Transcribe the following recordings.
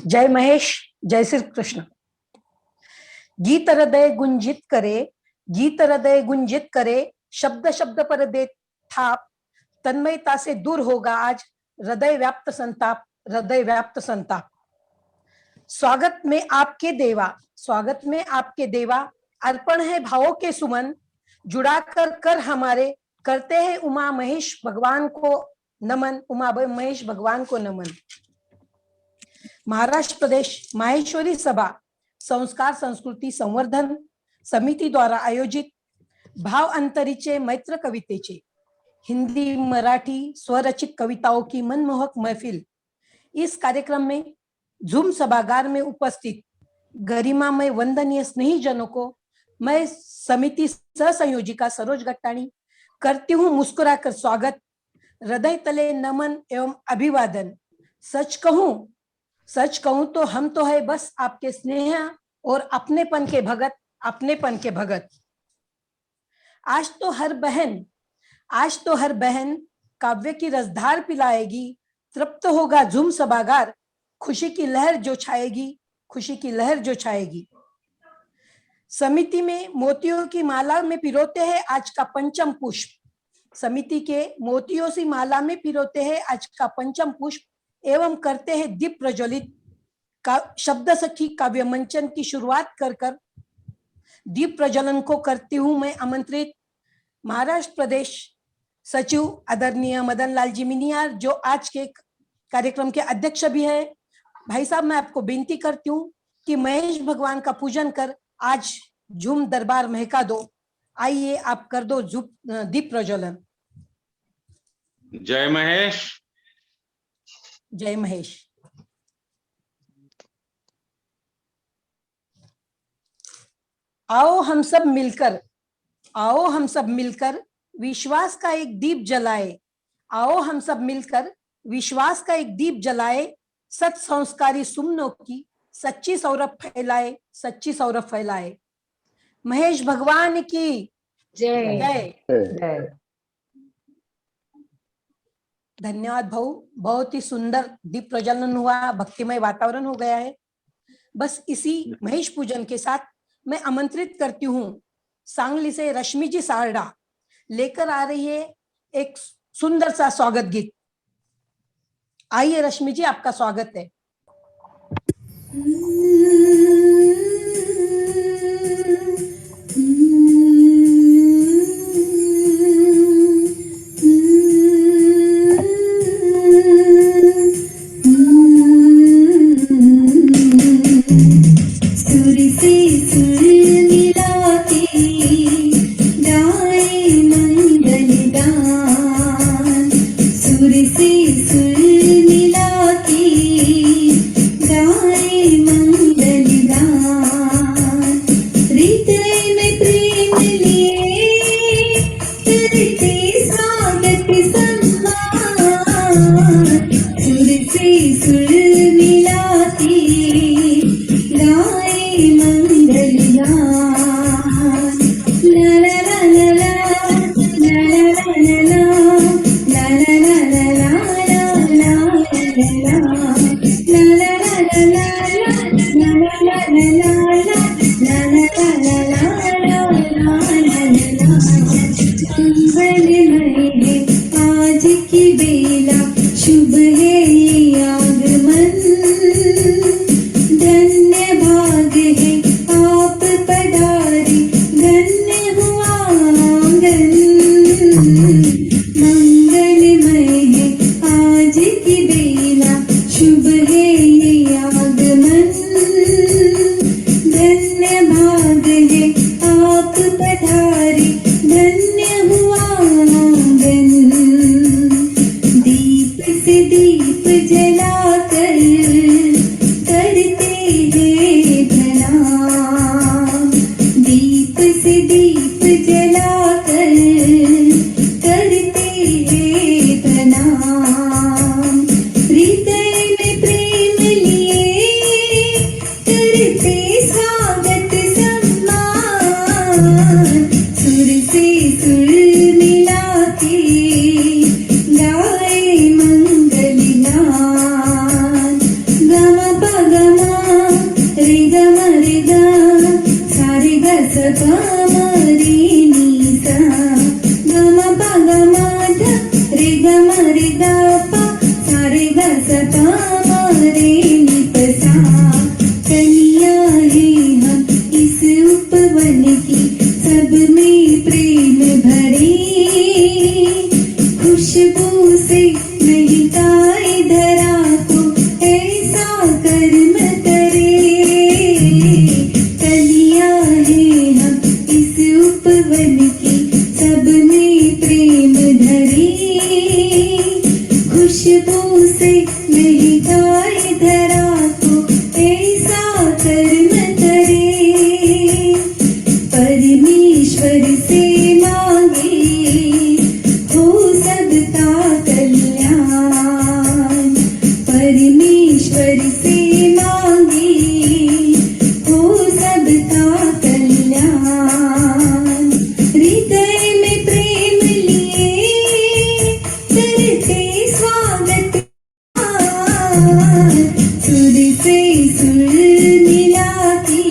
जय महेश, जय श्री कृष्ण। गीत हृदय गुंजित करे, गीत हृदय गुंजित करे, शब्द शब्द पर दे थाप, तन्मयता से दूर होगा आज हृदय व्याप्त संताप, हृदय व्याप्त संताप। स्वागत में आपके देवा, स्वागत में आपके देवा, अर्पण है भावों के सुमन, जुड़ा कर हमारे, करते हैं उमा महेश भगवान को नमन, उमा महेश भगवान को नमन। महाराष्ट्र प्रदेश माहेश्वरी सभा संस्कार संस्कृती संवर्धन समिति द्वारा आयोजित भाव अंतरीचे मैत्र कवितेचे हिंदी मराठी स्वरचित कविताओं की मनमोहक महफिल। इस कार्यक्रम में जूम सभागार में उपस्थित गरिमामय वंदनीय स्नेहीजनों को मैं समिति सह संयोजिका सरोज गट्टाणी करती हूँ मुस्कुराकर स्वागत, हृदय तले नमन एवं अभिवादन। सच कहूं तो हम तो है बस आपके स्नेह और अपनेपन के भगत, अपनेपन के भगत। आज तो हर बहन काव्य की रसधार पिलाएगी, तृप्त होगा झूम सभागार, खुशी की लहर जो छाएगी, खुशी की लहर जो छाएगी। समिति में मोतियों की माला में पिरोते हैं आज का पंचम पुष्प, समिति के मोतियों की माला में पिरोते हैं आज का पंचम पुष्प एवं करते हैं दीप प्रज्वलित। का शब्द सखी काव्य मंचन की शुरुआत कर दीप प्रज्वलन को करती हूं मैं आमंत्रित महाराष्ट्र प्रदेश सचिव आदरणीय मदन लाल जी मिनियार, जो आज के कार्यक्रम के अध्यक्ष भी है। भाई साहब, मैं आपको विनती करती हूँ कि महेश भगवान का पूजन कर आज झूम दरबार महका दो। आइए आप कर दो दीप प्रज्वलन। जय महेश, जय महेश। आओ हम सब मिलकर विश्वास का एक दीप जलाए, आओ हम सब मिलकर विश्वास का एक दीप जलाए, सत संस्कारी सुमनों की सच्ची सौरभ फैलाए, सच्ची सौरभ फैलाए। महेश भगवान की जय जय। धन्यवाद भाऊ, बहुत ही सुंदर दीप प्रज्वलन हुआ, भक्तिमय वातावरण हो गया है। बस इसी महेश पूजन के साथ मैं आमंत्रित करती हूँ सांगली से रश्मि जी सारडा लेकर आ रही है एक सुंदर सा स्वागत गीत। आइए रश्मि जी, आपका स्वागत है। सपा मारे निपसा, कलियां हैं हम इस उपवन की, सब में प्रेम भरे, खुशबू से महकाए धरा को ऐसा कर्म करे। कलियां हैं हम इस उपवन की, सब में प्रेम धरे, खुशबू से महकाए धरा को ऐसा कर्म करे। परमेश्वर से मांगे हो सबका कल्याण, परमेश्वर से मांगे हो सबका कल्याण। हृदय में प्रेम लिए करते स्वागत, सुर से सुर मिला के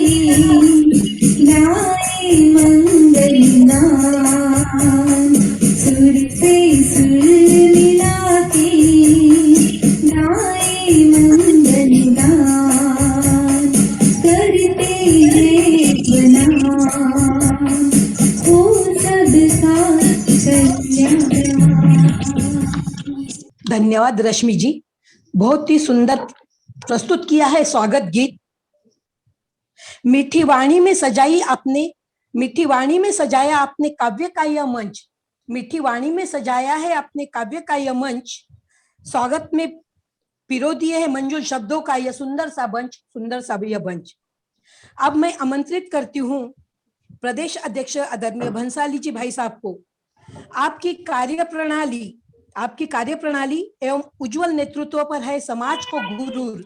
गाए मंगल गान, सुर से सुर मिला के गाए मंगल गान। करते हैं प्रणाम हो सबका कल्याण। धन्यवाद रश्मि जी, बहुत ही सुंदर प्रस्तुत किया है स्वागत गीत। मीठी वाणी में सजाई आपने, मीठी वाणी में सजाया आपने काव्य का यह मंच, मीठी वाणी में सजाया है आपने काव्य का यह मंच। स्वागत में पिरो दिए है मंजूर शब्दों का यह सुंदर सा बंच, सुंदर सा यह बंच। अब मैं आमंत्रित करती हूँ प्रदेश अध्यक्ष आदरणीय भंसाली जी भाई साहब को। आपकी कार्यप्रणाली एवं उज्जवल नेतृत्व पर है समाज को गुरूर।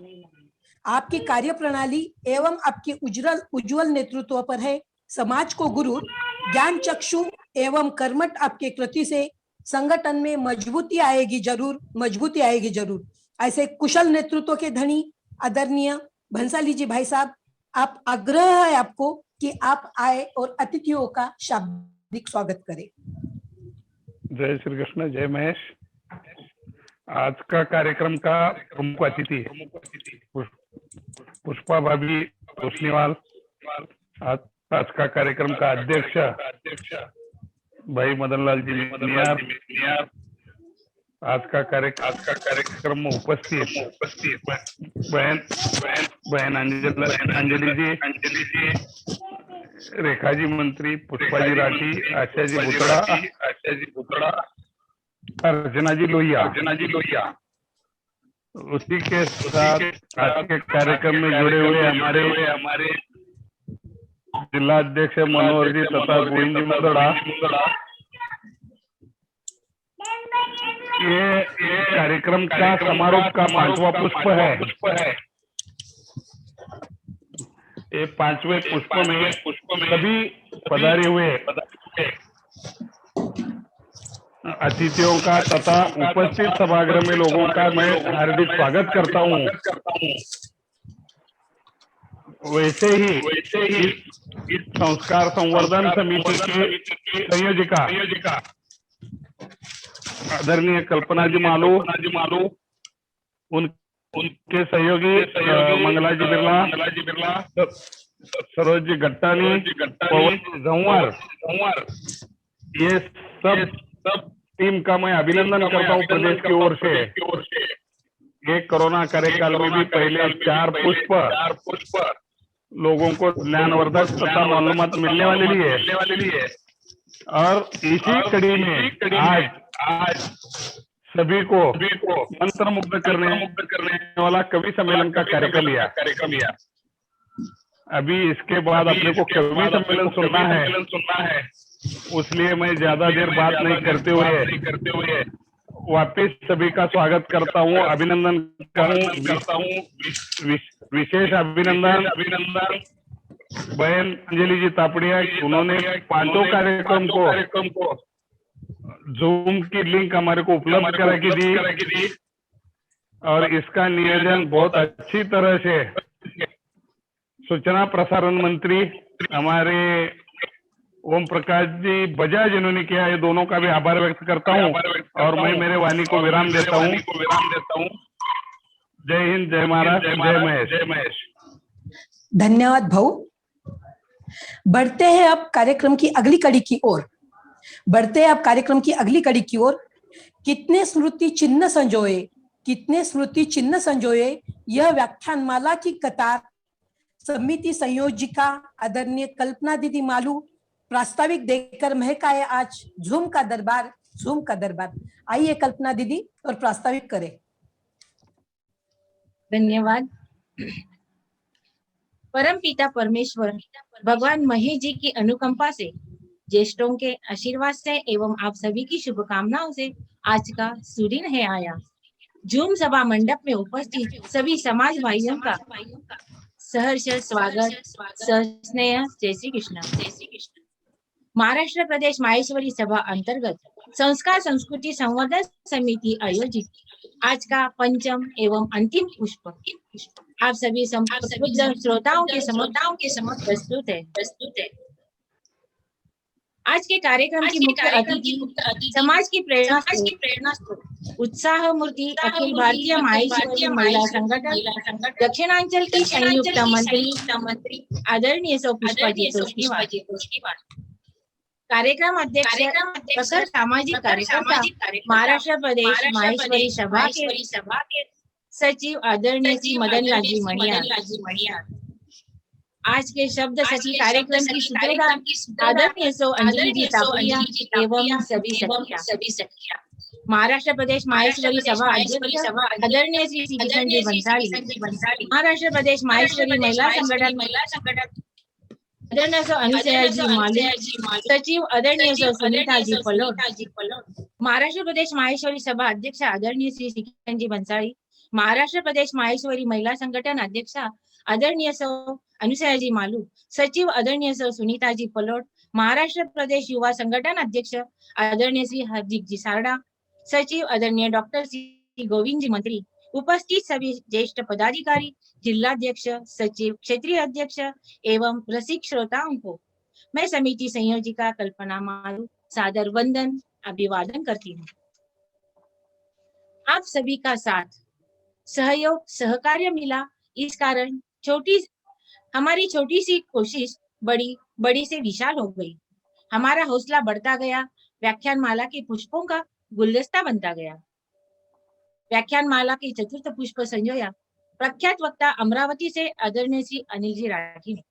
आपकी कार्यप्रणाली एवं आपके उज्जवल नेतृत्व पर है समाज को गुरूर। ज्ञान चक्षु एवं कर्मठ आपके कृति से संगठन में मजबूती आएगी जरूर, मजबूती आएगी जरूर। ऐसे कुशल नेतृत्व के धनी आदरणीय भंसाली जी भाई साहब, आप आग्रह है आपको कि आप आए और अतिथियों का शाब्दिक स्वागत करें। जय श्री कृष्ण, जय महेश। आज का कार्यक्रम का प्रमुख अतिथि पुष्पा भाभी तोष्णीवाल, आज का कार्यक्रम का अध्यक्ष भाई मदनलाल जी नियार, आज का कार्यक्रम में उपस्थित बहन अंजलि जी, रेखा जी मंत्री, पुष्पा जी राठी, आशा जी बुतड़ा, अर्चना जी लोहिया। उसी के साथ आज के कार्यक्रम में जुड़े हुए हमारे जिला अध्यक्ष मनोहर जी तथा गोविंद जी मुंदड़ा। ये कार्यक्रम का समारोह का 5वां पुष्प है। ये 5वें पुष्प में सभी पधारे हुए अतिथियों का तथा उपस्थित सभागृह में लोगों का मैं हार्दिक स्वागत करता हूं। वैसे ही इस संस्कार संवर्धन समिति के संयोजिका आदरणीय कल्पना जी मालू, उनके सहयोगी मंगला जी बिरला, सरोज जी गट्टानी, जंवर, ये सब टीम का मैं अभिनंदन करता हूँ प्रदेश की ओर से। ये कोरोना कार्यकाल में भी पहले 4 पुष्प लोगों को ज्ञानवर्धक तथा मालूमात मिलने वाले लिए, और इसी कड़ी में आज सभी को मंत्र मुग्ध करने वाला कवि सम्मेलन का कार्यक्रम लिया। अभी इसके बाद अपने को कवि सम्मेलन सुनना है, उसलिए मैं ज्यादा देर बात नहीं करते हुए वापिस सभी का स्वागत करता हूँ, अभिनंदन करता हूँ। विशेष अभिनंदन बहन अंजलि जी तापड़िया, उन्होंने 5 कार्यक्रम को जूम की लिंक हमारे को उपलब्ध करा के दी, और इसका नियोजन बहुत अच्छी तरह से सूचना प्रसारण मंत्री हमारे ओम प्रकाश जी बजाज जिन्होंने किया, ये दोनों का भी आभार व्यक्त करता हूँ। और मैं मेरे वाणी को विराम देता हूँ। जय हिंद, जय महाराष्ट्र, जय महेश। धन्यवाद भाऊ। बढ़ते हैं अब कार्यक्रम की अगली कड़ी की ओर। कितने स्मृति चिन्ह संजोए, यह व्याख्यानमाला की कतार समिति संयोजिका आदरणीय कल्पना दीदी मालू प्रास्ताविक देकर महकाए आज झूम का दरबार। आइए कल्पना दीदी और प्रास्ताविक करें। धन्यवाद। परम पिता परमेश्वर भगवान महेश जी की अनुकंपा से, ज्येष्ठों के आशीर्वाद से एवं आप सभी की शुभकामनाओं से आज का सुदिन है आया। झूम सभा मंडप में उपस्थित सभी समाज भाइयों का सहर्ष स्वागत, स्नेह जय श्री कृष्ण। महाराष्ट्र प्रदेश माहेश्वरी सभा अंतर्गत संस्कार संस्कृति संवर्धन समिति आयोजित आज का पंचम एवं अंतिम पुष्प आप सभी श्रोताओं के समक्ष प्रस्तुत है। आज के कार्यक्रम की मुख्य अतिथि समाज की प्रेरणा उत्साह मूर्ति अखिल भारतीय माहेश्वरी महिला संगठन दक्षिणांचल की संयुक्त मंत्री आदरणीय सौ पुष्पाजी तोष्णीवाल, कार्यक्रम अध्यक्ष प्रखर सामाजिक कार्यकर्ता महाराष्ट्र प्रदेश माहेश्वरी सभा के सचिव आदरणीय श्री मदन लालजी मणियार, आज के शब्द सखी कार्यक्रम की सूत्रधार आदरणीय सौ अंजलि जी तापड़िया एवं सभी सखिया, महाराष्ट्र प्रदेश माहेश्वरी सभा अध्यक्ष आदरणीय श्री किशन जी बंसाली, महाराष्ट्र प्रदेश माहेश्वरी महिला संगठन आदरणीय सौ अनुसया जी माली, सचिव आदरणीय सौ सुनीता जी पलोट, महाराष्ट्र प्रदेश माहेश्वरी सभा अध्यक्ष आदरणीय श्री किशन जी बंसाली, महाराष्ट्र प्रदेश माहेश्वरी महिला संगठन अध्यक्ष आदरणीय सौ अनुसया जी मालू, सचिव आदरणीय सौ सुनीता जी पलोट, महाराष्ट्र प्रदेश युवा संगठन अध्यक्ष आदरणीय श्री हार्दिक जी सारडा, सचिव आदरणीय डॉक्टर श्री गोविंद जी मंत्री, उपस्थित सभी ज्येष्ठ पदाधिकारी, जिलाध्यक्ष, सचिव, क्षेत्रीय अध्यक्ष एवं रसिक श्रोताओं को मैं समिति संयोजिका कल्पना मालू सादर वंदन अभिवादन करती हूँ। आप सभी का साथ सहयोग सहकार्य मिला, इस कारण हमारी छोटी सी कोशिश बड़ी से विशाल हो गई। हमारा हौसला बढ़ता गया, व्याख्यान माला के पुष्पों का गुलदस्ता बनता गया। व्याख्यान माला के चतुर्थ पुष्प संजोया प्रख्यात वक्ता अमरावती से आदरणीय श्री अनिल जी राठी ने।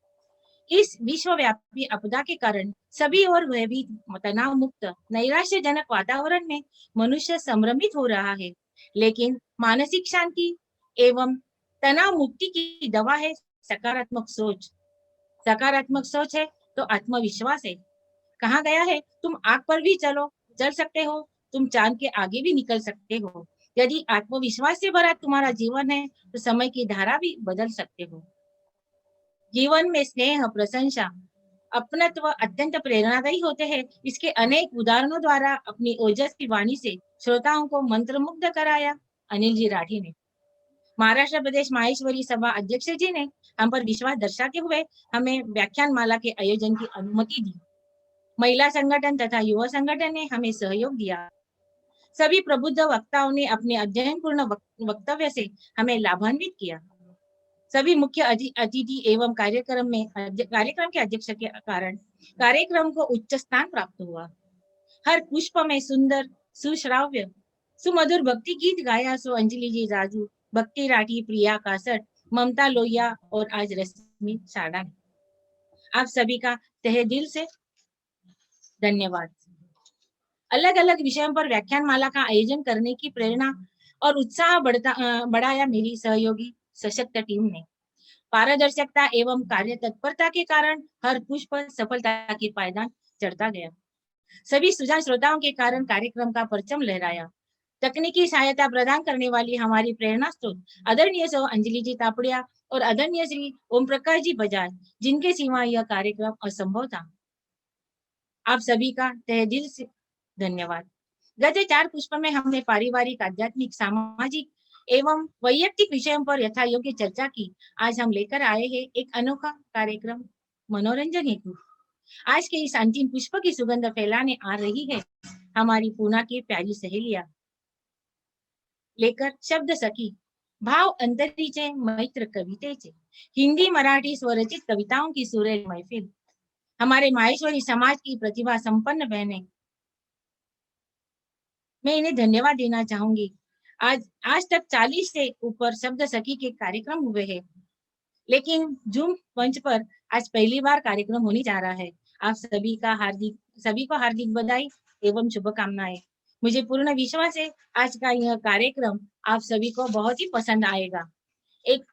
इस विश्वव्यापी आपदा के कारण सभी और भयभीत, तनाव मुक्त, नैराश्यजनक वातावरण में मनुष्य संभ्रमित हो रहा है, लेकिन मानसिक शांति एवं तनाव मुक्ति की दवा है सकारात्मक सोच। सकारात्मक सोच है तो आत्मविश्वास है। कहा गया है, तुम आग पर भी चल सकते हो, तुम चांद के आगे भी निकल सकते हो। यदि आत्मविश्वास से भरा तुम्हारा जीवन है तो समय की धारा भी बदल सकते हो। जीवन में स्नेह, प्रशंसा, अपनत्व अत्यंत प्रेरणादायी होते हैं। इसके अनेक उदाहरणों द्वारा अपनी ओजस की वाणी से श्रोताओं को मंत्रमुग्ध कराया अनिल जी राठी ने। महाराष्ट्र प्रदेश माहेश्वरी सभा अध्यक्ष जी ने हम पर विश्वास दर्शाते हुए हमें व्याख्यान माला के आयोजन की अनुमति दी। महिला संगठन तथा युवा संगठन ने हमें सहयोग दिया। सभी प्रबुद्ध वक्ताओं ने अपने अध्ययन पूर्ण वक्तव्य से हमें लाभान्वित किया। सभी मुख्य अतिथि एवं कार्यक्रम के अध्यक्ष के कारण कार्यक्रम को उच्च स्थान प्राप्त हुआ। हर पुष्प में सुंदर, सुश्राव्य, सुमधुर भक्ति गीत गाया सो अंजलि जी राजू, भक्ति राठी, प्रिया कासट, ममता लोहिया और आज रश्मि साड़ा ने। आप सभी का तहे दिल से धन्यवाद। अलग अलग विषयों पर व्याख्यान माला का आयोजन करने की प्रेरणा और उत्साह बढ़ाया मेरी सहयोगी सशक्त टीम ने। पारदर्शिता एवं कार्य तत्परता के कारण हर पुष्प सफलता की पायदान चढ़ता गया। सभी सुजान श्रोताओं के कारण कार्यक्रम का परचम लहराया। तकनीकी सहायता प्रदान करने वाली हमारी प्रेरणा स्रोत आदरणीय सौ अंजलि जी तापड़िया और आदरणीय श्री ओम प्रकाश जी बजाज, जिनके सिवा यह कार्यक्रम असंभव था। आप सभी का तहे दिल से धन्यवाद। गत 4 पुष्प में हमने पारिवारिक, आध्यात्मिक, सामाजिक एवं वैयक्तिक विषयों पर यथा योग्य चर्चा की। आज हम लेकर आए हैं एक अनोखा कार्यक्रम मनोरंजन हेतु। आज के इस अंतिम पुष्प की सुगंध फैलाने आ रही है हमारी पूना की प्यारी सहेलियां लेकर शब्द सखी भाव अंतरीचे मैत्र कवितेचे, हिंदी मराठी स्वरचित कविताओं की सुरेल महफिल, हमारे माहेश्वरी समाज की प्रतिभा संपन्न बहनें, मैं इन्हें धन्यवाद देना चाहूंगी। आज तक 40 से ऊपर शब्द सखी के कार्यक्रम हुए हैं, लेकिन जूम मंच पर आज पहली बार कार्यक्रम होने जा रहा है। आप सभी को हार्दिक बधाई एवं शुभकामनाएं। मुझे पूर्ण विश्वास है आज का यह कार्यक्रम आप सभी को बहुत ही पसंद आएगा। 1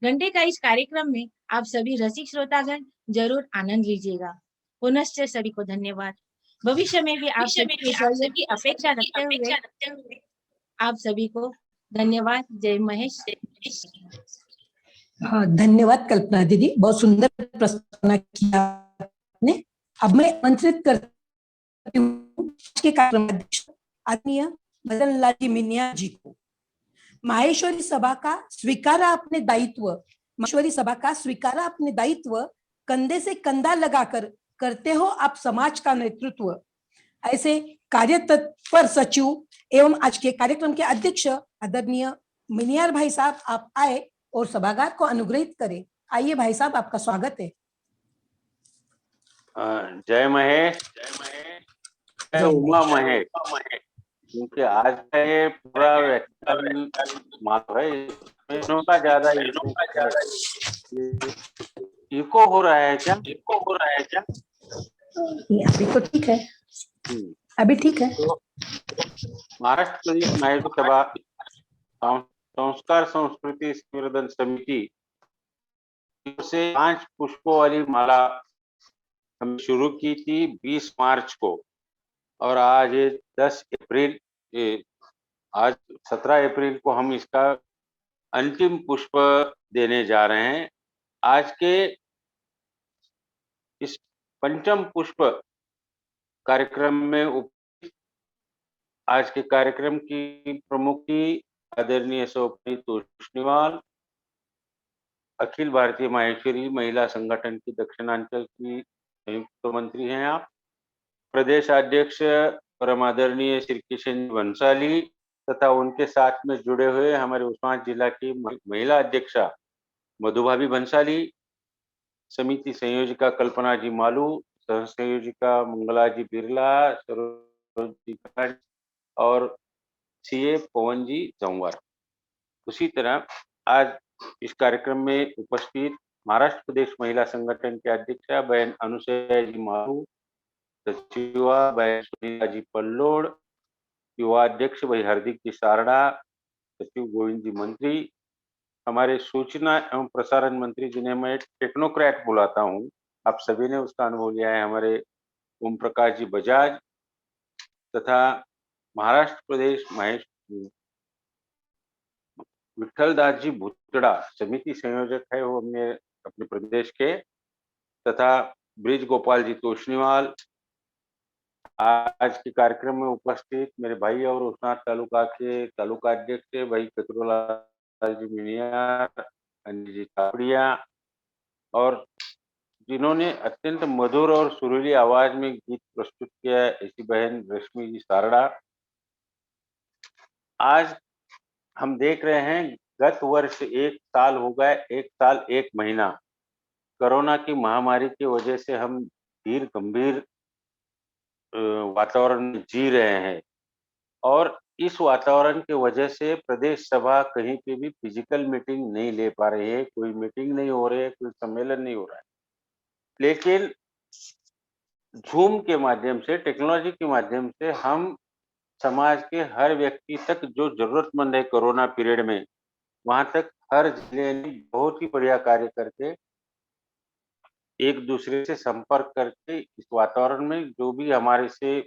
घंटे का इस कार्यक्रम में आप सभी रसिक श्रोतागण जरूर आनंद लीजिएगा। पुनश्च सभी को धन्यवाद। भविष्य में भी आप सभी के सहयोग की अपेक्षा रखते हुए आप सभी को धन्यवाद। जय महेश। हाँ, धन्यवाद कल्पना दीदी, बहुत सुंदर प्रस्तुत किया आपने। अब मैं आमंत्रित करती हूँ के कार्यक्रम अध्यक्ष आदरणीय मदन लाल जी मिनिया जी को। माहेश्वरी सभा का स्वीकारा अपने दायित्व, माहेश्वरी सभा का स्वीकारा अपने दायित्व, कंधे से कंधा लगाकर करते हो आप समाज का नेतृत्व। ऐसे कार्य तत्पर सचिव एवं आज के कार्यक्रम के अध्यक्ष आदरणीय मिनियार भाई साहब, आप आए और सभागार को अनुग्रहित करें। आइए भाई साहब, आपका स्वागत है। जय महेश, जय उमा महेश, क्योंकि आज का ये पूरा व्याख्यान मात्र है, इसमें का ज्यादा इको हो रहा है क्या? अभी तो ठीक है, अभी ठीक है। तो महाराष्ट्र प्रदेश माहेश्वरी सभा संस्कार संस्कृति संवर्धन समिति से 5 पुष्पों वाली माला हम शुरू की थी 20 मार्च को, और आज 10 अप्रैल, आज 17 अप्रैल को हम इसका अंतिम पुष्प देने जा रहे हैं। आज के इस पंचम पुष्प कार्यक्रम में आज के कार्यक्रम की प्रमुखी आदरणीय सौपनी तोष्णीवाल, अखिल भारतीय माहेश्वरी महिला संगठन की दक्षिणांचल की संयुक्त मंत्री हैं आप। प्रदेश अध्यक्ष परम आदरणीय श्री किशन बंसाली तथा उनके साथ में जुड़े हुए हमारे उस्मानाबाद जिला की महिला अध्यक्षा मधुभाभी बंसाली, समिति संयोजिका कल्पना जी मालू, सह संयोजिका मंगला जी बिरला, सरोज जी खंड और सीए पवन जी जंवर। उसी तरह आज इस कार्यक्रम में उपस्थित महाराष्ट्र प्रदेश महिला संगठन के अध्यक्षा बहन अनुसया जी मालू, सचिवा बहन सुनीता जी पल्लोड, युवा अध्यक्ष भाई हार्दिक जी सारड़ा, सचिव गोविंद जी मंत्री, हमारे सूचना एवं प्रसारण मंत्री जिन्हें मैं टेक्नोक्रेट बुलाता हूँ, आप सभी ने उसका अनुभव लिया है, हमारे ओम प्रकाश जी बजाज, तथा महाराष्ट्र प्रदेश विठलदास जी भुतड़ा समिति संयोजक है वो हमने अपने प्रदेश के, तथा ब्रिज गोपाल जी तोष्णीवाल। आज के कार्यक्रम में उपस्थित मेरे भाई और उस्मानाबाद तालुका के तालुका अध्यक्ष भाई कतरुलाल जी मिनियार, अनिल जी कापड़िया, और जिन्होंने अत्यंत मधुर और सुरीली आवाज में गीत प्रस्तुत किया ऐसी बहन रश्मि जी सारड़ा। आज हम देख रहे हैं गत वर्ष 1 साल हो गए, 1 साल 1 महीना कोरोना की महामारी की वजह से हम धीर गंभीर वातावरण में जी रहे हैं, और इस वातावरण की वजह से प्रदेश सभा कहीं पे भी फिजिकल मीटिंग नहीं ले पा रही है, कोई मीटिंग नहीं हो रही है, कोई सम्मेलन नहीं हो रहा है, लेकिन जूम के माध्यम से, टेक्नोलॉजी के माध्यम से हम समाज के हर व्यक्ति तक जो जरूरतमंद है कोरोना पीरियड में, वहां तक हर जिले ने बहुत ही बढ़िया कार्य करके एक दूसरे से संपर्क करके इस वातावरण में जो भी हमारे से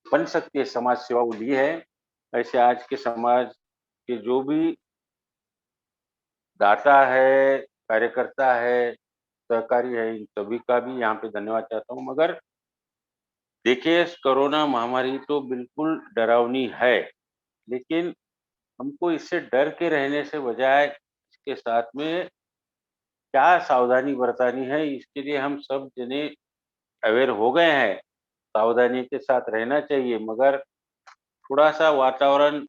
बन सकती है समाज सेवा वो ली है। ऐसे आज के समाज के जो भी दाता है, कार्यकर्ता है, सहकारी है, इन सभी का भी यहाँ पे धन्यवाद चाहता हूँ। मगर देखिए, कोरोना महामारी तो बिल्कुल डरावनी है, लेकिन हमको इससे डर के रहने से बजाय इसके साथ में क्या सावधानी बरतानी है, इसके लिए हम सब जने अवेयर हो गए हैं। सावधानी के साथ रहना चाहिए, मगर थोड़ा सा वातावरण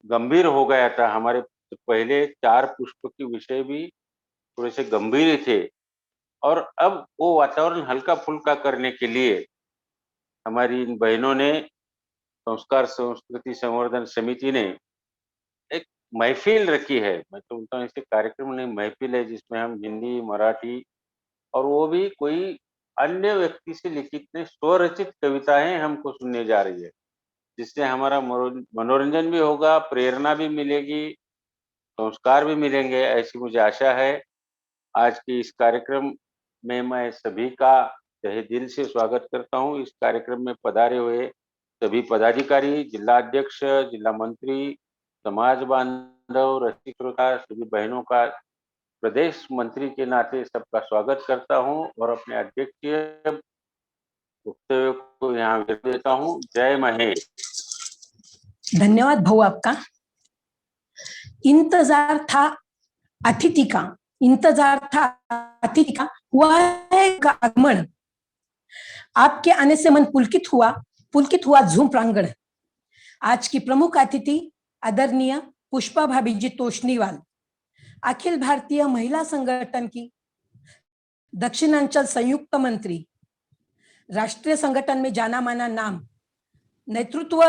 गंभीर हो गया था हमारे तो पहले 4 पुष्प के विषय भी थोड़े से गंभीर थे और अब वो वातावरण हल्का फुल्का करने के लिए हमारी इन बहनों ने संस्कार संस्कृति संवर्धन समिति ने एक महफिल रखी है। मैं तो बोलता हूँ इसे कार्यक्रम नहीं, महफिल है, जिसमें हम हिंदी, मराठी और वो भी कोई अन्य व्यक्ति से लिखित नहीं, स्वरचित कविताएं हमको सुनने जा रही है, जिससे हमारा मनोरंजन भी होगा, प्रेरणा भी मिलेगी, संस्कार भी मिलेंगे, ऐसी मुझे आशा है। आज के इस कार्यक्रम में मैं सभी का तहे दिल से स्वागत करता हूँ। इस कार्यक्रम में पधारे हुए सभी पदाधिकारी, जिला अध्यक्ष, जिला मंत्री, समाज बांधव, रसिक श्रोता, सभी बहनों का प्रदेश मंत्री के नाते सबका स्वागत करता हूँ और अपने अध्यक्षीय वक्तव्य को यहाँ व्यक्त देता हूँ। जय महेश। धन्यवाद भाऊ आपका। इंतजार था अतिथि का, इंतजार था अतिथि का, हुआ है का आगमन। आपके आने से मन पुलकित हुआ झूम प्रांगण। आज की प्रमुख अतिथि आदरणीय पुष्पा भाभी जी तोष्णीवाल, अखिल भारतीय महिला संगठन की दक्षिणांचल संयुक्त मंत्री, राष्ट्रीय संगठन में जाना माना नाम, नेतृत्व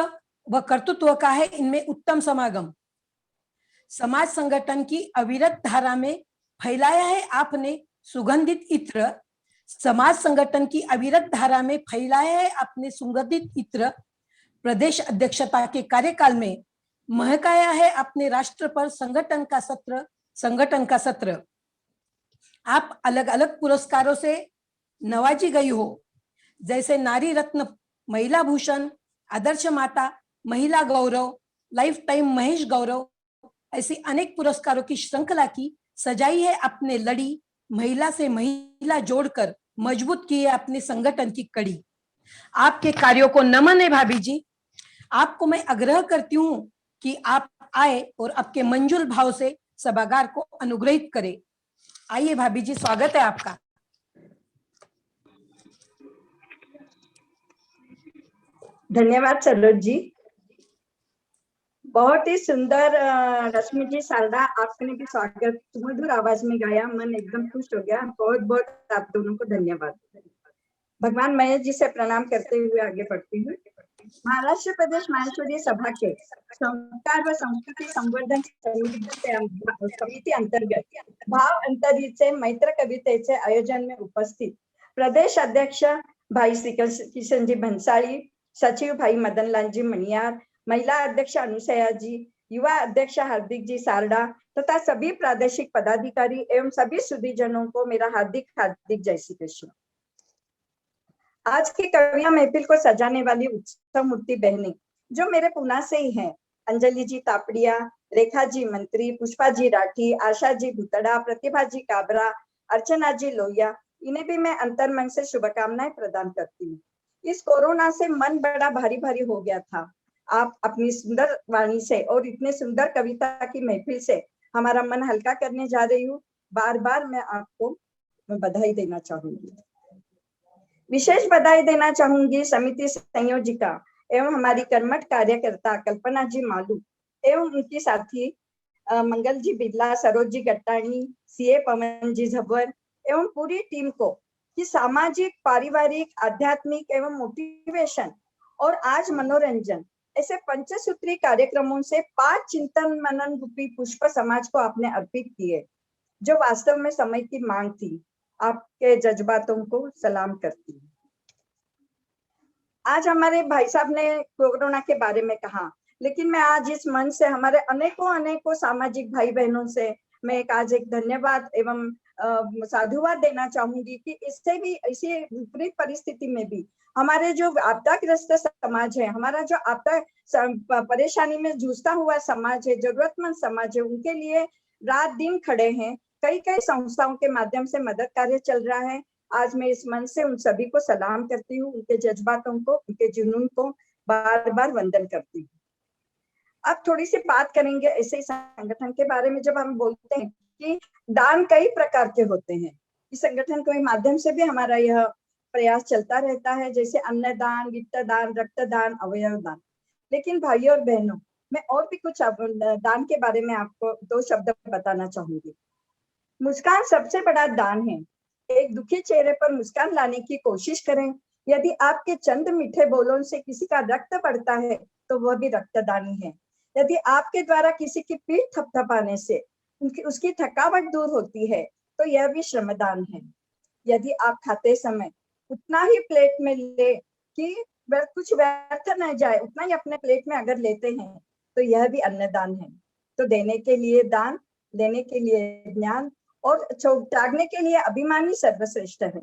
व कर्तृत्व का है इनमें उत्तम समागम। समाज संगठन की अविरत धारा में फैलाया है आपने सुगंधित इत्र, समाज संगठन की अविरत धारा में फैलाया है आपने सुगंधित इत्र। प्रदेश अध्यक्षता के कार्यकाल में महकाया है आपने राष्ट्र पर संगठन का सत्र। आप अलग अलग पुरस्कारों से नवाजी गई हो, जैसे नारी रत्न, महिला भूषण, आदर्श माता, महिला गौरव, लाइफ टाइम महेश गौरव, ऐसी अनेक पुरस्कारों की श्रृंखला की सजाई है आपने लड़ी। महिला से महिला जोड़कर मजबूत की है अपने संगठन की कड़ी। आपके कार्यों को नमन है भाभी जी। आपको मैं आग्रह करती हूँ कि आप आए और आपके मंजुल भाव से सभागार को अनुग्रहित करें। आइए भाभी जी, स्वागत है आपका। धन्यवाद सरोज जी, बहुत ही सुंदर। रश्मि जी, शारदा, आपने भी स्वागत सुमधुर आवाज में गाया, मन एकदम खुश हो गया। बहुत बहुत आप दोनों को धन्यवाद। भगवान महेश जी से प्रणाम करते हुए आगे बढ़ती हूँ। महाराष्ट्र प्रदेश माहेश्वरी सभा के संस्कार व संस्कृति संवर्धन समिति अंतर्गत भाव अंतरीचे मैत्र कवितेचे आयोजन में उपस्थित प्रदेश अध्यक्ष भाई श्री किशन जी भंसाली, सचिव भाई मदन लाल जी मणियार, महिला अध्यक्ष अनुसया जी, युवा अध्यक्ष हार्दिक जी सारडा तथा सभी प्रादेशिक पदाधिकारी एवं सभी सुधीजनों को मेरा हार्दिक हार्दिक जय श्री कृष्ण। आज की कवियां महफिल को सजाने वाली उत्सव मूर्ति बहनें जो मेरे पुणे से ही हैं, अंजलि जी तापड़िया, रेखा जी मंत्री, पुष्पा जी राठी, आशा जी भुतड़ा, प्रतिभा जी काबरा, अर्चना जी लोहिया, इन्हें भी मैं अंतर्मन से शुभकामनाएं प्रदान करती हूँ। इस कोरोना से मन बड़ा भारी भारी हो गया था। आप अपनी सुंदर वाणी से और इतने सुंदर कविता की महफिल से हमारा मन हल्का करने जा रही हूँ। बार बार मैं आपको बधाई देना चाहूंगी। विशेष बधाई देना चाहूंगी समिति संयोजिका एवं हमारी कर्मठ कार्यकर्ता कल्पना जी मालू एवं उनकी साथी मंगल जी बिरला, सरोज जी गट्टाणी, सीए पवन जी झब्बर एवं पूरी टीम को कि सामाजिक, पारिवारिक, आध्यात्मिक एवं मोटिवेशन और आज मनोरंजन ऐसे पंचसूत्री कार्यक्रमों से 5 चिंतन मनन रूपी पुष्प समाज को आपने अर्पित किए, जो वास्तव में समय की मांग थी। आपके जज्बातों को सलाम करती हूँ। आज हमारे भाई साहब ने कोरोना के बारे में कहा, लेकिन मैं आज इस मंच से हमारे अनेकों सामाजिक भाई बहनों से मैं आज एक धन्यवाद एवं साधुवाद देना चाहूंगी कि इससे भी इसी विपरीत परिस्थिति में भी हमारे जो आपदाग्रस्त समाज है, हमारा जो आपदा परेशानी में जूझता हुआ समाज है, जरूरतमंद समाज है, उनके लिए रात दिन खड़े हैं। कई संस्थाओं के माध्यम से मदद कार्य चल रहा है। आज मैं इस मन से उन सभी को सलाम करती हूँ, उनके जज्बातों को, उनके जुनून को बार बार वंदन करती हूँ। अब थोड़ी सी बात करेंगे ऐसे संगठन के बारे में। जब हम बोलते हैं कि दान कई प्रकार के होते हैं, इस संगठन के माध्यम से भी हमारा यह प्रयास चलता रहता है, जैसे अन्नदान, वित्त दान, रक्तदान, अवयव दान। लेकिन भाइयों और बहनों, मैं और भी कुछ दान के बारे में आपको 2 शब्द बताना चाहूंगी। मुस्कान सबसे बड़ा दान है। एक दुखी चेहरे पर मुस्कान लाने की कोशिश करें। यदि आपके चंद मीठे बोलों से किसी का रक्त बढ़ता है तो वह भी रक्तदानी है। यदि आपके द्वारा किसी की पीठ थपथपाने से उसकी थकावट दूर होती है तो यह भी श्रमदान है। यदि आप खाते समय उतना ही प्लेट में ले कि कुछ व्यर्थ न जाए, उतना ही अपने प्लेट में अगर लेते हैं तो यह भी अन्नदान है। तो देने के लिए दान, लेने के लिए ज्ञान और त्यागने के लिए अभिमानी सर्वश्रेष्ठ है।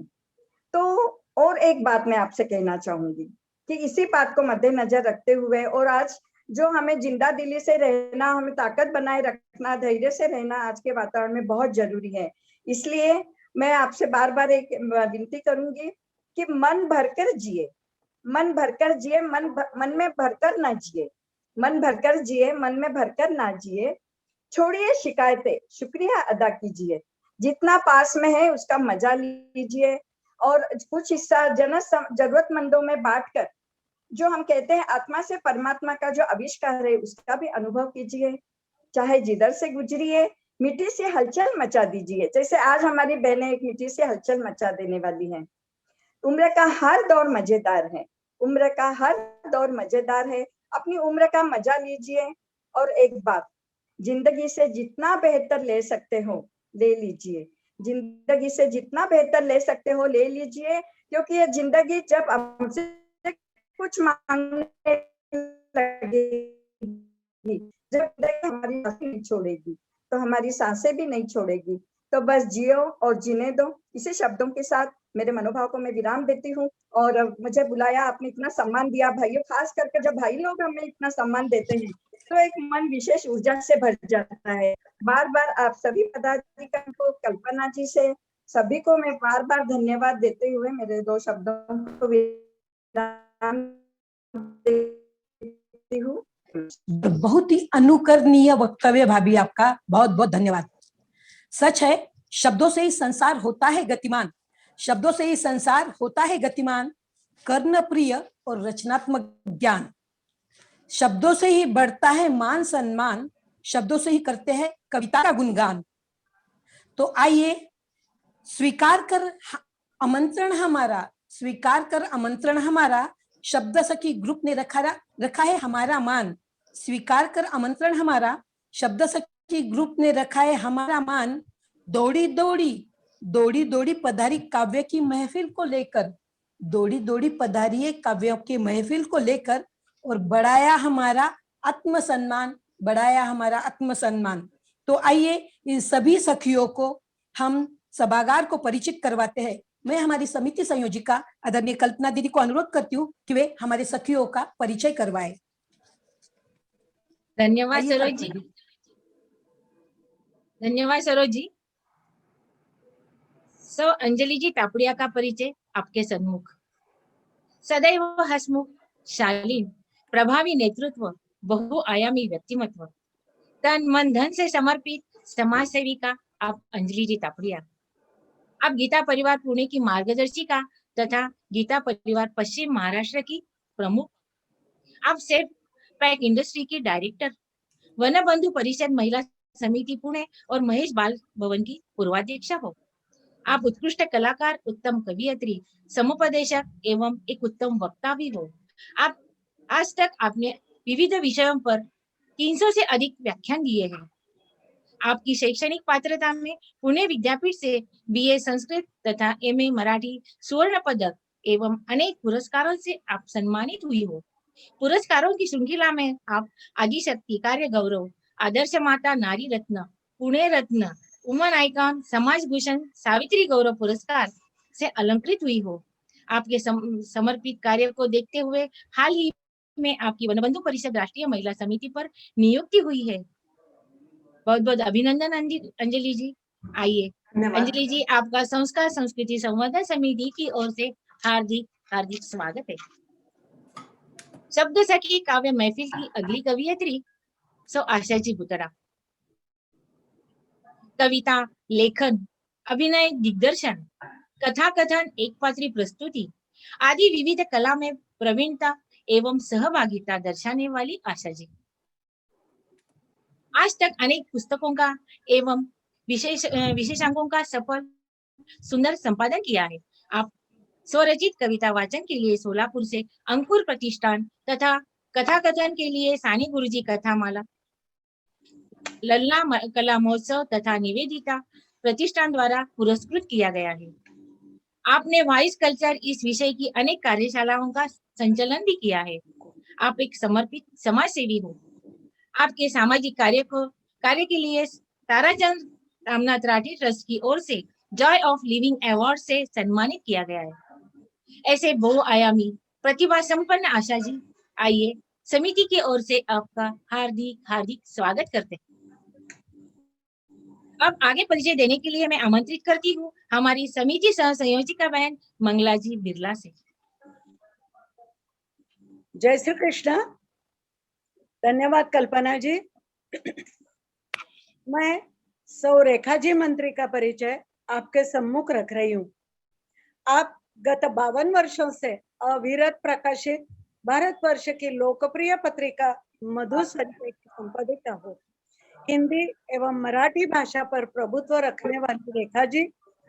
तो और एक बात मैं आपसे कहना चाहूंगी कि इसी बात को मद्देनजर रखते हुए और आज जो हमें जिंदा दिली से रहना, हमें ताकत बनाए रखना, धैर्य से रहना आज के वातावरण में बहुत जरूरी है। इसलिए मैं आपसे बार बार एक विनती करूंगी कि मन भरकर जिए, मन भरकर जिए, मन में भरकर ना जिए, मन भरकर जिए, मन में भरकर ना जिए। छोड़िए शिकायतें, शुक्रिया अदा कीजिए। जितना पास में है उसका मजा लीजिए और कुछ हिस्सा जरूरतमंदों में बांटकर जो हम कहते हैं आत्मा से परमात्मा का जो आविष्कार है उसका भी अनुभव कीजिए। चाहे जिधर से गुजरिए मिट्टी से हलचल मचा दीजिए। जैसे आज हमारी बहनें एक मिट्टी से हलचल मचा देने वाली हैं। उम्र का हर दौर मजेदार है, उम्र का हर दौर मजेदार है। अपनी उम्र का मजा लीजिए। और एक बात, जिंदगी से जितना बेहतर ले सकते हो ले लीजिए, जिंदगी से जितना बेहतर ले सकते हो ले लीजिए, क्योंकि ये जिंदगी जब हमसे कुछ मांगने लगेगी, जब हमारी सांसें नहीं छोड़ेगी तो हमारी सांसें भी नहीं छोड़ेगी। तो बस जियो और जीने दो। इसी शब्दों के साथ मेरे मनोभाव को मैं विराम देती हूँ। और मुझे बुलाया, आपने इतना सम्मान दिया भाइयों, खास करके जब भाई लोग हमें इतना सम्मान देते हैं तो एक मन विशेष ऊर्जा से भर जाता है। बार बार आप सभी पदाधिकारियों को, कल्पना जी से सभी को मैं बार बार धन्यवाद देते हुए मेरे 2 शब्दों को विराम देती हूँ। बहुत ही अनुकरणीय वक्तव्य भाभी, आपका बहुत बहुत धन्यवाद। सच है, शब्दों से ही संसार होता है गतिमान, शब्दों से ही संसार होता है गतिमान, कर्ण प्रिय और रचनात्मक ज्ञान। शब्दों से ही बढ़ता है मान सम्मान, शब्दों से ही करते हैं कविता का गुणगान। तो आइए स्वीकार कर आमंत्रण हमारा, स्वीकार कर आमंत्रण हमारा, शब्द सखी ग्रुप ने रखा है हमारा मान। स्वीकार कर आमंत्रण हमारा, शब्द सखी ग्रुप ने रखा है हमारा मान। दौड़ी दौड़ी दौड़ी दौड़ी पधारी काव्य की महफिल को लेकर, दौड़ी दौड़ी पधारी काव्यों की महफिल को लेकर, और बढ़ाया हमारा आत्मसम्मान, बढ़ाया हमारा आत्मसम्मान। तो आइए इन सभी सखियों को हम सभागार को परिचित करवाते हैं। मैं हमारी समिति संयोजिका आदरणीय कल्पना दीदी को अनुरोध करती हूँ कि वे हमारे सखियों का परिचय करवाए। धन्यवाद सरोज जी, धन्यवाद सरोज जी। सो अंजलि जी टापड़िया का परिचय आपके सन्मुख। सदैव हसमुख, शालीन, प्रभावी नेतृत्व, बहुआयामी व्यक्तिमत्व, तन मन धन से समर्पित समाज सेविका आप अंजलि जी टापड़िया। आप गीता परिवार पुणे की मार्गदर्शिका तथा गीता परिवार पश्चिम महाराष्ट्र की प्रमुख। आप सेफ पैक इंडस्ट्री की डायरेक्टर, वन बंधु परिषद महिला समिति पुणे और महेश बाल भवन की पूर्वाध्यक्षा हो। आप उत्कृष्ट कलाकार, उत्तम कवियत्री, समुपदेशक एवं एक उत्तम वक्ता भी हो। आप आज तक आपने विविध विषयों पर 300 से अधिक व्याख्यान दिए हैं। आपकी शैक्षणिक पात्रता में पुणे विद्यापीठ से BA संस्कृत तथा MA मराठी स्वर्ण पदक एवं अनेक पुरस्कारों से आप सम्मानित हुई हो। पुरस्कारों की श्रृंखला में आप आदिशक्ति कार्य गौरव, आदर्श माता नारी रत्न, पुणे रत्न, वुमन आइकॉन, समाज भूषण, सावित्री गौरव पुरस्कार से अलंकृत हुई हो। आपके समर्पित कार्य को देखते हुए हाल ही में आपकी वनबंधु परिषद राष्ट्रीय महिला समिति पर नियुक्ति हुई है। बहुत बहुत अभिनंदन अंजलि जी। आइए अंजलि जी, आपका संस्कार संस्कृति संवर्धन समिति की ओर से हार्दिक हार्दिक स्वागत है। शब्द सखी काव्य महफिल की अगली कवियत्री सो आशा जी बुतरा। कविता, लेखन, अभिनय, दिग्दर्शन, कथा कथन, एक पात्री प्रस्तुति आदि विविध कला में प्रवीणता एवं सहभागिता दर्शाने वाली आशा जी। आज तक अनेक पुस्तकों का एवं विशेषांकों का सफल सुंदर संपादन किया है। आप स्वरचित कविता वाचन के लिए सोलापुर से अंकुर प्रतिष्ठान तथा कथा कथन के लिए सानी गुरुजी कथामाला, ललना कला महोत्सव तथा निवेदिता प्रतिष्ठान द्वारा पुरस्कृत किया गया है। आपने वॉइस कल्चर इस विषय की अनेक कार्यशालाओं का संचालन भी किया है। आप एक समर्पित समाज सेवी हो। आपके सामाजिक कार्य के लिए ताराचंद रामनाथ राठी ट्रस्ट की ओर से जॉय ऑफ लिविंग अवार्ड से सम्मानित किया गया है। ऐसे बहुआयामी प्रतिभा संपन्न आशा जी, आइए समिति की ओर से आपका हार्दिक स्वागत करते हैं। अब आगे परिचय देने के लिए मैं आमंत्रित करती हूँ हमारी समिति सह संयोजिका बहन मंगला जी बिरला से। जय श्री कृष्ण। धन्यवाद कल्पना जी। मैं सौ रेखा जी मंत्री का परिचय आपके सम्मुख रख रही हूँ। आप गत 52 वर्षों से अविरत प्रकाशित भारतवर्ष की लोकप्रिय पत्रिका मधुसरिता की संपादिका हो। हिंदी एवं मराठी भाषा पर प्रभुत्व रखने वाली रेखा जी,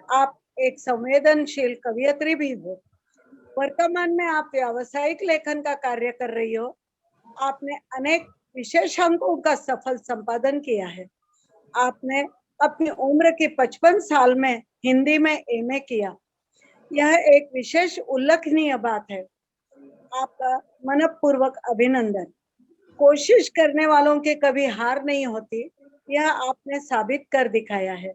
आप एक संवेदनशील कवियत्री भी हो। वर्तमान में आप व्यावसायिक लेखन का कार्य कर रही हो। आपने अनेक विशेषांकों का सफल संपादन किया है। आपने अपनी उम्र की 55 साल में हिंदी में एमए किया। यह एक विशेष उल्लेखनीय बात है। आपका मनपूर्वक अभिनंदन। कोशिश करने वालों की कभी हार नहीं होती, यह आपने साबित कर दिखाया है।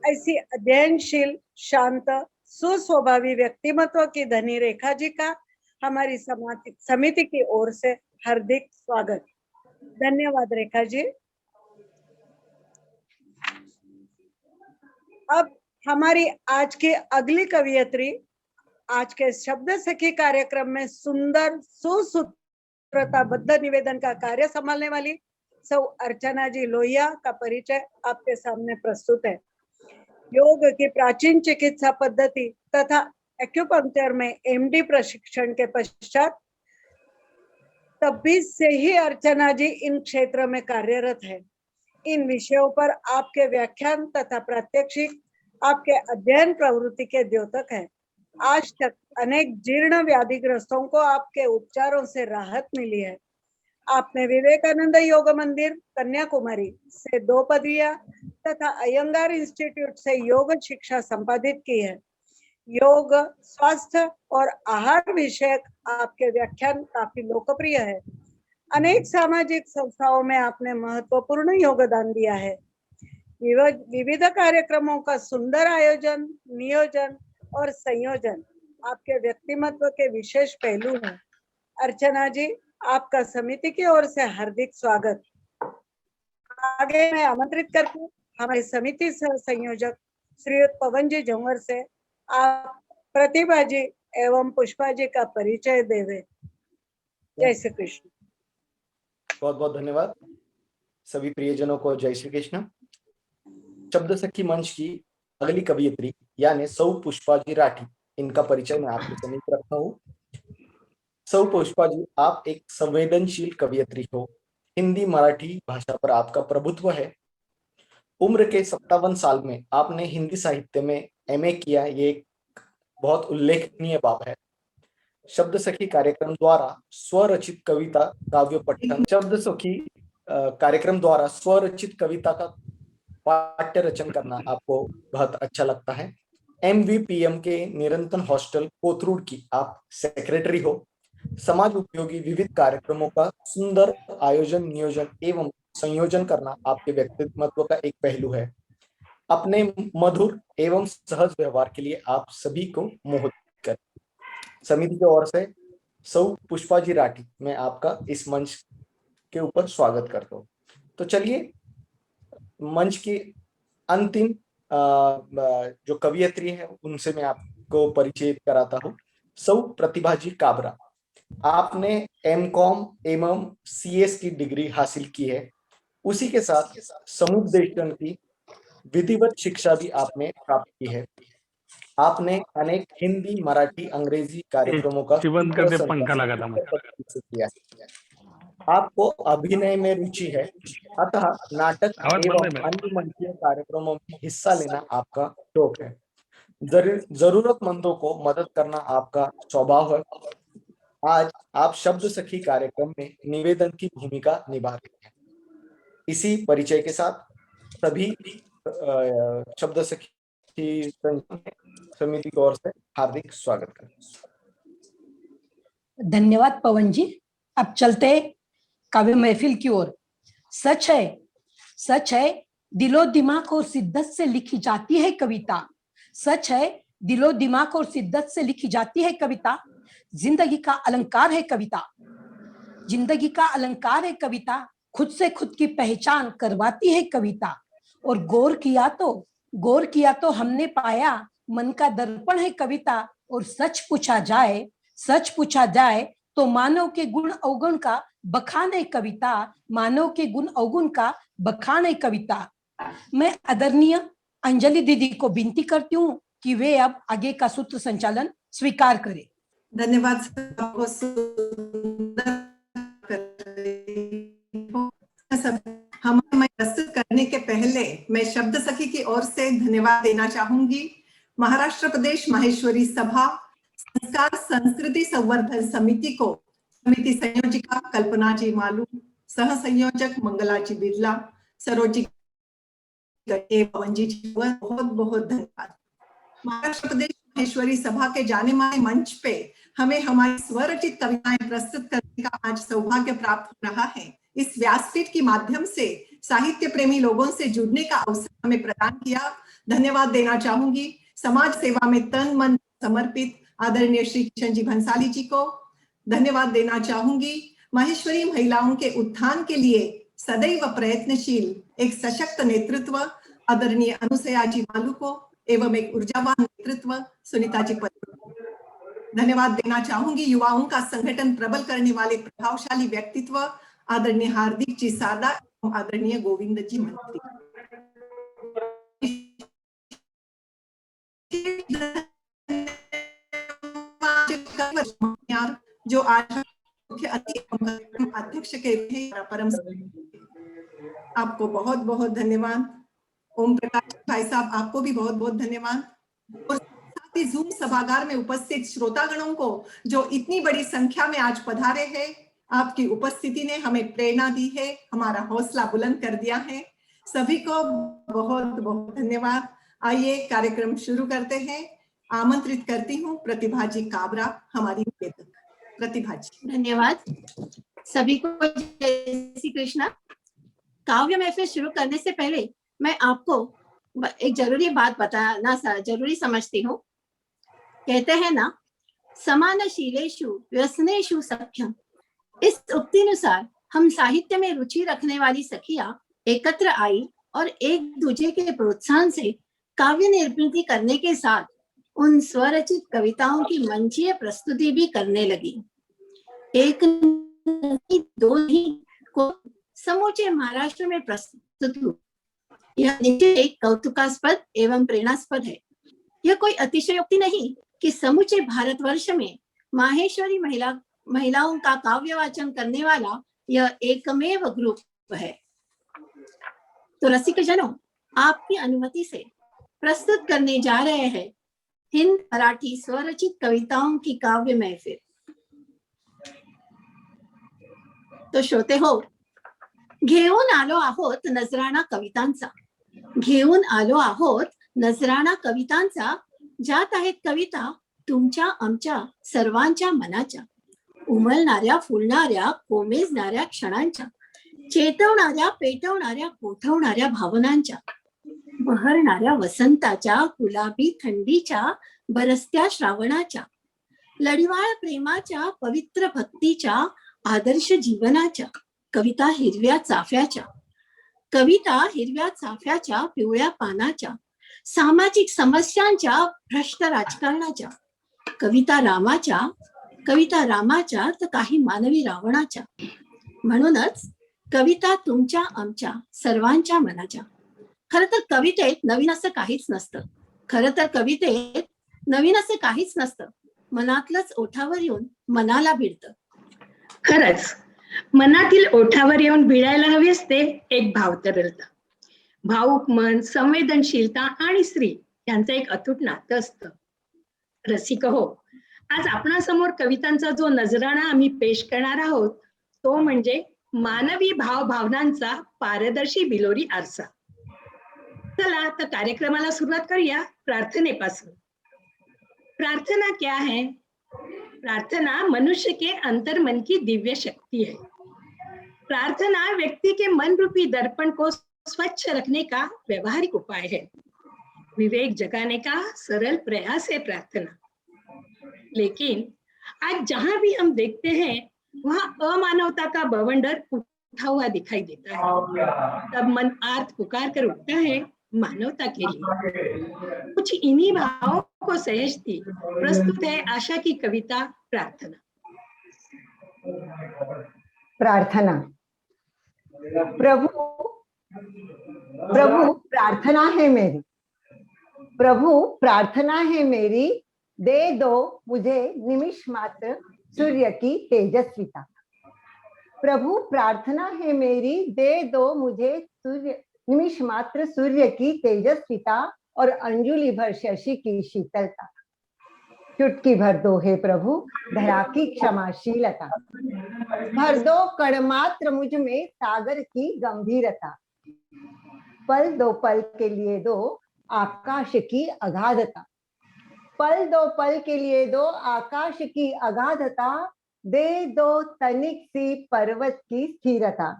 ऐसी अध्ययनशील, शांत, सुस्वभावी व्यक्तिमत्व की धनी रेखा जी का हमारी समिति की ओर से हार्दिक स्वागत। धन्यवाद रेखा जी। अब हमारी आज की अगली कवियत्री आज के शब्द सखी कार्यक्रम में सुंदर सुसूत्रताबद्ध निवेदन का कार्य संभालने वाली सौ अर्चना जी लोहिया का परिचय आपके सामने प्रस्तुत है। योग की प्राचीन चिकित्सा पद्धति तथा एक्यूपंक्चर में एमडी प्रशिक्षण के पश्चात 26 से ही अर्चना जी इन क्षेत्र में कार्यरत है। इन विषयों पर आपके व्याख्यान तथा प्रात्यक्षिक आपके अध्ययन प्रवृत्ति के द्योतक है। आज तक अनेक जीर्ण व्याधिग्रस्तों को आपके उपचारों से राहत मिली है। आपने विवेकानंद योग मंदिर कन्याकुमारी से 2 पदवियां तथा अयंगार इंस्टीट्यूट से योग शिक्षा संपादित की है। योग, स्वास्थ्य और आहार विषयक आपके व्याख्यान काफी लोकप्रिय है। अनेक सामाजिक संस्थाओं में आपने महत्वपूर्ण योगदान दिया है। विविध कार्यक्रमों का सुंदर आयोजन, नियोजन और संयोजन आपके व्यक्तिमत्व के विशेष पहलू हैं। अर्चना जी, आपका समिति की ओर से हार्दिक स्वागत। आगे मैं आमंत्रित करती हूँ हमारी समिति सह संयोजक श्री पवन जी जंवर से आप प्रतिभा जी एवं पुष्पा जी का परिचय देवे। जय श्री कृष्ण। बहुत बहुत धन्यवाद। सभी प्रियजनों को जय श्री कृष्ण। शब्द सखी मंच की अगली कवियत्री यानी सौ पुष्पा जी राठी, इनका परिचय मैं आपके समीप रखता हूँ। सौ पुष्पा जी, आप एक संवेदनशील कवियत्री हो। हिंदी मराठी भाषा पर आपका प्रभुत्व है। उम्र के 57 साल में आपने हिंदी साहित्य में एमए किया, ये एक बहुत उल्लेखनीय बात है। शब्द सखी कार्यक्रम द्वारा स्वरचित कविता काव्य पठन, शब्द सखी कार्यक्रम द्वारा स्वरचित कविता का पाठ्य रचन करना आपको बहुत अच्छा लगता है। MVPM के निरंतर हॉस्टल कोथरूड की आप सेक्रेटरी हो। समाज उपयोगी विविध कार्यक्रमों का सुंदर आयोजन, नियोजन एवं संयोजन करना आपके व्यक्तित्व का एक पहलू है। अपने मधुर एवं सहज व्यवहार के लिए आप सभी को मोहित कर समिति की ओर से सौ पुष्पा जी राठी, मैं आपका इस मंच के ऊपर स्वागत करता हूँ। तो चलिए मंच की अंतिम जो कवियत्री है उनसे मैं आपको परिचय कराता हूँ। सौ प्रतिभा जी काबरा, आपने MCOM एवं CS की डिग्री हासिल की है। उसी के साथ समुपदेशन की विधिवत शिक्षा भी आपने प्राप्त की है। आपने अनेक हिंदी, मराठी, अंग्रेजी कार्यक्रमों का बंद कर दे, पंखा लगा था मुझे। किया है। आपको अभिनय में रुचि है, अतः नाटक आवाज बंद है एवं मेरा। अन्य मंचीय कार्यक्रमों में हिस्सा लेना आपका शौक है। जरूरतमंदों को मदद करना आपका स्वभाव है। आज आप शब्द सखी कार्यक्रम में निवेदन की भूमिका निभा रहे हैं। इसी परिचय के साथ सभी शब्द सखी समिति की ओर से हार्दिक स्वागत करते हैं। धन्यवाद पवन जी। अब चलते काव्य महफिल की ओर। सच है दिलो दिमाग और शिद्दत से लिखी जाती है कविता। सच है दिलो दिमाग और शिद्दत से लिखी जाती है कविता। जिंदगी का अलंकार है कविता। जिंदगी का अलंकार है कविता। खुद से खुद की पहचान करवाती है कविता। और गौर किया तो हमने पाया मन का दर्पण है कविता। और सच पूछा जाए तो मानव के गुण अवगुण का बखान है कविता। मानव के गुण अवगुण का बखान है कविता। मैं आदरणीय अंजलि दीदी को विनती करती हूँ कि वे अब आगे का सूत्र संचालन स्वीकार करें। धन्यवाद। हमें प्रस्तुत करने के पहले मैं शब्द सखी की ओर से धन्यवाद देना चाहूंगी महाराष्ट्र प्रदेश माहेश्वरी सभा संस्कार संस्कृति संवर्धन समिति को, समिति संयोजिका कल्पना जी मालू, सह संयोजक मंगला जी बिरला, सरोजी पवन जी, बहुत बहुत धन्यवाद। महाराष्ट्र प्रदेश माहेश्वरी सभा के जाने माने मंच पे हमें हमारी स्वरचित कविताएं प्रस्तुत करने का आज सौभाग्य प्राप्त हो रहा है। इस व्यासपीठ के माध्यम से साहित्य प्रेमी लोगों से जुड़ने का अवसर हमें प्रदान किया। धन्यवाद देना चाहूंगी समाज सेवा में तन मन समर्पित आदरणीय श्री किशन जी भंसाली जी को। धन्यवाद देना चाहूंगी माहेश्वरी महिलाओं के उत्थान के लिए सदैव प्रयत्नशील एक सशक्त नेतृत्व आदरणीय अनुसया जी मालू को एवं एक ऊर्जावान नेतृत्व सुनीता जी पटेल। धन्यवाद देना चाहूंगी युवाओं का संगठन प्रबल करने वाले प्रभावशाली व्यक्तित्व आदरणीय हार्दिक जी सारदा एवं आदरणीय गोविंद जी मंत्री। जो आज मुख्य अध्यक्ष के परम आपको बहुत बहुत धन्यवाद। ओम प्रकाश भाई साहब आपको भी बहुत बहुत धन्यवाद। और साथ ही जूम सभागार में उपस्थित श्रोतागणों को जो इतनी बड़ी संख्या में आज पधारे हैं, आपकी उपस्थिति ने हमें प्रेरणा दी है, हमारा हौसला बुलंद कर दिया है। सभी को बहुत बहुत धन्यवाद। आइए कार्यक्रम शुरू करते हैं। आमंत्रित करती हूँ प्रतिभा जी काबरा, हमारी निवेदक। प्रतिभा जी। धन्यवाद सभी को। जय श्री कृष्णा। काव्य महफिल शुरू करने से पहले मैं आपको एक जरूरी बात बताना जरूरी समझती हूँ। कहते हैं ना, समानशीलेषु व्यसनेषु सख्यम। इस उक्ति अनुसार हम साहित्य में रुचि रखने वाली सखियां एकत्र आई और एक दूसरे के प्रोत्साहन से काव्य निर्मित करने के साथ उन स्वरचित कविताओं की मंचीय प्रस्तुति भी करने लगी। एक नहीं, दो ही को समूचे महाराष्ट्र में प्रस्तुत हुई। यह निश्चय एक कौतुकास्पद एवं प्रेरणास्पद है। यह कोई अतिशयोक्ति नहीं कि समूचे भारतवर्ष में माहेश्वरी महिलाओं का काव्य वाचन करने वाला यह एकमेव ग्रुप है। तो रसिक जनों, आपकी अनुमति से प्रस्तुत करने जा रहे हैं हिंद मराठी स्वरचित कविताओं की काव्य महफिल। तो श्रोते हो, घेऊन आलो आहोत नजराणा कवितांचा, घेऊन आलो आहोत नजराणा कवितांचा। जात आहेत कविता तुमच्या आमच्या सर्वांच्या मनाच्या, उमलणाऱ्या फुलणाऱ्या कोमेजणाऱ्या क्षणांच्या, चेतवणाऱ्या पेटवणाऱ्या कोठवणाऱ्या भावनांच्या, बहरणाऱ्या वसंताच्या गुलाबी थंडीच्या बरसत्या श्रावणाच्या, लढिवाळ प्रेमाच्या पवित्र भक्तीच्या आदर्श जीवनाच्या, कविता हिरव्या चाफ्याच्या, कविता हिरव्या चाफ्याच्या पिवळ्या पानाच्या, सामाजिक समस्यांच्या भ्रष्ट राजकारणाच्या, कविता रामाच्या तर काही मानवी रावणाच्या। म्हणूनच कविता तुमच्या आमच्या सर्वांच्या मनाच्या। खरं तर कवितेत नवीन असं काहीच नसतं, मनातलंच ओठावर येऊन मनाला भिडतं। खरंच मनातील ओठावर येऊन भिडायला हवी असते एक भावतरलता. भावुक मन, संवेदनशीलता आणि स्त्री यांचं एक अतूट नातं असतं. रसिक हो, आज आपणासमोर कवितांचा जो नजराणा आम्ही पेश करणार आहोत तो म्हणजे मानवी भावनांचा पारदर्शी बिलोरी आरसा. चला तर कार्यक्रमाला सुरुवात करूया प्रार्थनेपासून. प्रार्थना क्या है? प्रार्थना मनुष्य के अंतर्मन की दिव्य शक्ति है. प्रार्थना व्यक्ति के मन रूपी दर्पण को स्वच्छ रखने का व्यवहारिक उपाय है. विवेक जगाने का सरल प्रयास है प्रार्थना. लेकिन आज जहां भी हम देखते हैं वहां अमानवता का बवंडर उठा हुआ दिखाई देता है. तब मन आर्त पुकार कर उठता है मानवता के लिए. कुछ इन्हीं भावों को सहेजती प्रस्तुत है आशा की कविता प्रार्थना. प्रार्थना. प्रभु प्रभु प्रार्थना है मेरी, प्रभु प्रार्थना है मेरी, दे दो मुझे निमिष मात्र सूर्य की तेजस्विता. प्रभु प्रार्थना है मेरी, दे दो मुझे निमिष मात्र सूर्य की तेजस्विता और अंजुलि भर शशि की शीतलता. चुटकी भर दो हे प्रभु धरा की क्षमाशीलता. भर दो कण मात्र मुझ में सागर की गंभीरता. पल दो पल के लिए दो आकाश की अगाधता. पल दो पल के लिए दो आकाश की अगाधता. दे दो तनिक सी पर्वत की स्थिरता.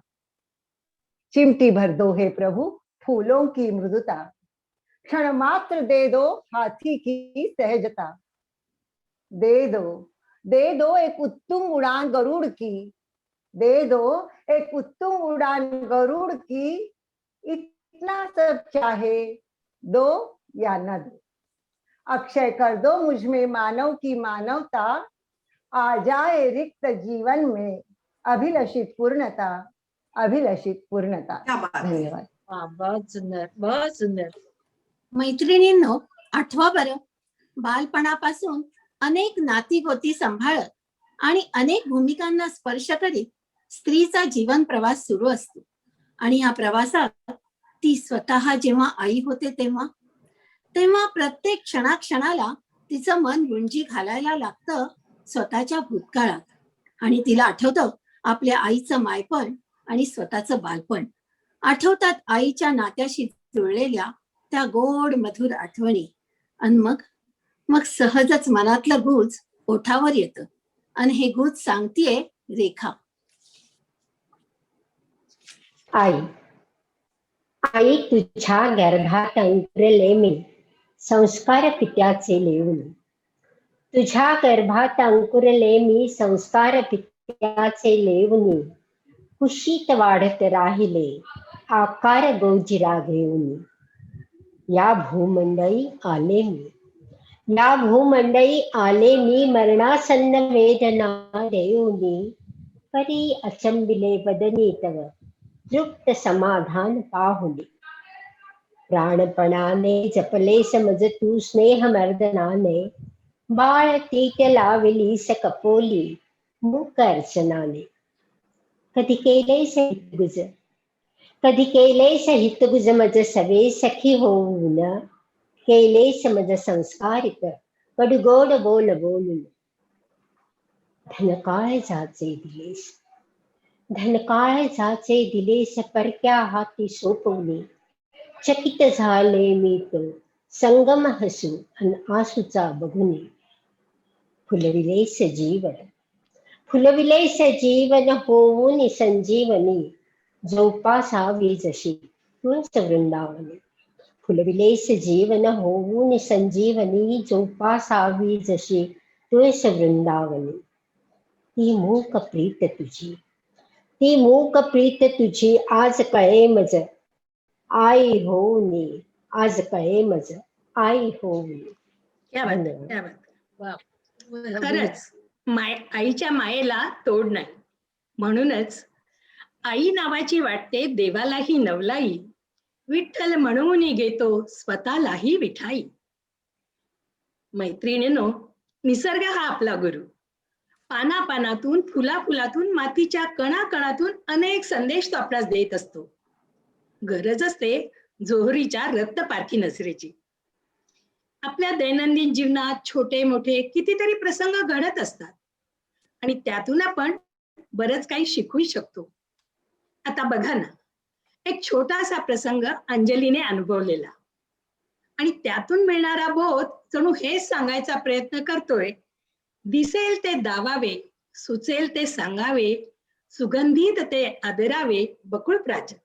चिमटी भर दो हे प्रभु फूलों की मृदुता. क्षण मात्र दे दो हाथी की सहजता. दे दो एक उत्तम उड़ान गरुड़ की. दे दो एक उत्तम उड़ान गरुड़ की. इतना सब चाहे दो या न दो. अक्षय कर दो मुझ में मानव की मानवता. आ जाए रिक्त जीवन में अभिलषित पूर्णता, अभिलषित पूर्णता. धन्यवाद. बहुत सुंदर, बहुत सुंदर. मैत्रिणींनो, आठवा बरं, बालपणापासून अनेक नातीगोती सांभाळत आणि अनेक भूमिकांना स्पर्श करीत स्त्रीचा जीवन प्रवास सुरू असतो. आणि या प्रवासात ती स्वतः जेव्हा आई होते तेव्हा प्रत्येक क्षणाक्षणाला तिचं मन गुंजी घालायला लागतं स्वतःच्या भूतकाळात. आणि तिला आठवतं आपल्या आईचं मायपण आणि स्वतःचं बालपण. आठवतात आईच्या नात्याशी जुळलेल्या त्या गोड मधुर आठवणी. आणि मग सहजच मनातलं गुज ओठावर येतं. आणि हे गुज सांगतीये रेखा. आई आई तुझ्या गर्भात अंकुरले मी संस्कार पित्याचे लेऊन. तुझ्या गर्भात अंकुरले मी संस्कार पित्याचे लेऊन. कुशीत वाढत राहिले आकार गोजिरा घेऊन. या भूमंडळी आले मी, या भूमंडळी आले मी मरणासन्न वेदना देऊनी. परी अचंबिले बदनी तव तृप्त समाधान पाहुनी. प्राणपणाने जपले समज तू स्नेह मर्दनाने. बाळ तीट लावली सकपोली मूक अर्चनाने. कधी केले सहित गुज, कधी केले सहित गुज मज सवे सखी होऊन. केले समज संस्कारित कडगोड बोल बोलून. धनकाळ जाचे दिलेस, धनकाळ जाचे दिलेस परक्या हाती सोपवले. चकित झाले मी तो संगम हसू अन आसूचा बघुनी. फुलविलेस जीवन, फुलविलेस जीवन होऊन संजीवनी. जोपासावी जशी तुळस वृंदावनी. फुलविलेस जीवन होऊन संजीवनी. जोपासावी जशी तुळस वृंदावनी. ती मूक प्रीत तुझी, ती मूक प्रीत तुझी आज कळे मज आई होऊनी. आज कळे मज आई होऊनी. क्या बात आहे, क्या बात आहे. खरंच आईच्या मायेला तोड नाही. म्हणूनच आई नावाची वाटते देवालाही नवलाई. विठ्ठल म्हणून घेतो स्वतःलाही विठाई. मैत्रिणीनो, निसर्ग हा आपला गुरु. पानापानातून, फुलाफुलातून, मातीच्या कणाकणातून अनेक संदेश तो आपल्यास देत असतो. गरज असते जोहरीच्या रक्तपारखी नजरेची. आपल्या दैनंदिन जीवनात छोटे मोठे कितीतरी प्रसंग घडत असतात आणि त्यातून आपण बरंच काही शिकू शकतो. आता बघा ना, एक छोटासा प्रसंग अंजलीने अनुभवलेला आणि त्यातून मिळणारा बोध जणू हेच सांगायचा प्रयत्न करतोय, दिसेल ते दावावे, सुचेल ते सांगावे, सुगंधित ते आदरावे, बकुळ प्राजक्त.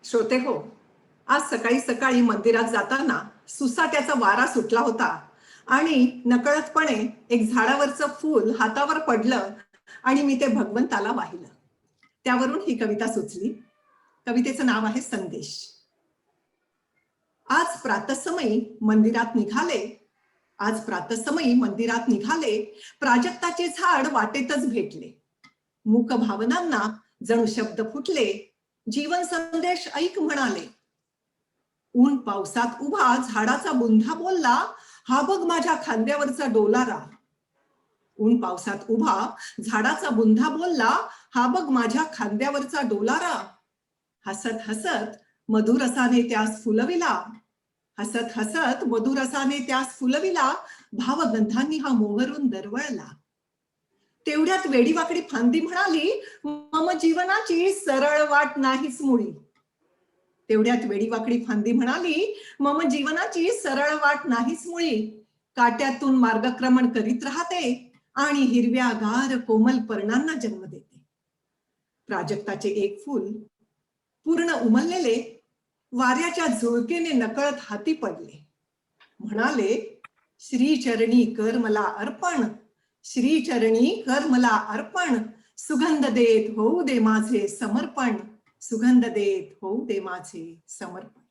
श्रोते हो, आज सकाळी सकाळी मंदिरात जाताना सुसाट्याचा वारा सुटला होता आणि नकळतपणे एक झाडावरचं फूल हातावर पडलं आणि मी ते भगवंताला वाहिलं. त्यावरून ही कविता सुचली. कवितेचं नाव आहे संदेश. आज प्रातःसमयी मंदिरात निघाले, प्राजक्ताचे झाड वाटेतच भेटले. मूक भावनांना जणू शब्द फुटले, जीवन संदेश ऐक म्हणाले. ऊन पावसात उभा झाडाचा बुंधा बोलला, हा बघ माझ्या खांद्यावरचा डोलारा. ऊन पावसात उभा झाडाचा बुंधा बोलला, हा बघ माझ्या खांद्यावरचा डोलारा. हसत हसत मधुरसाने त्यास फुलविला, भावगंधांनी हा मोहरून दरवळला. तेवढ्यात वेडीवाकडी फांदी म्हणाली, मम जीवनाची सरळ वाट नाहीच मुळी. काट्यातून मार्गक्रमण करीत राहते आणि हिरव्यागार कोमल पर्णांना जन्म देते. प्राजक्ताचे एक फूल पूर्ण उमललेले वाऱ्याच्या झुळकेने नकळत हाती पडले. म्हणाले, श्रीचरणी कर मला अर्पण, सुगंध देत होऊ दे माझे समर्पण.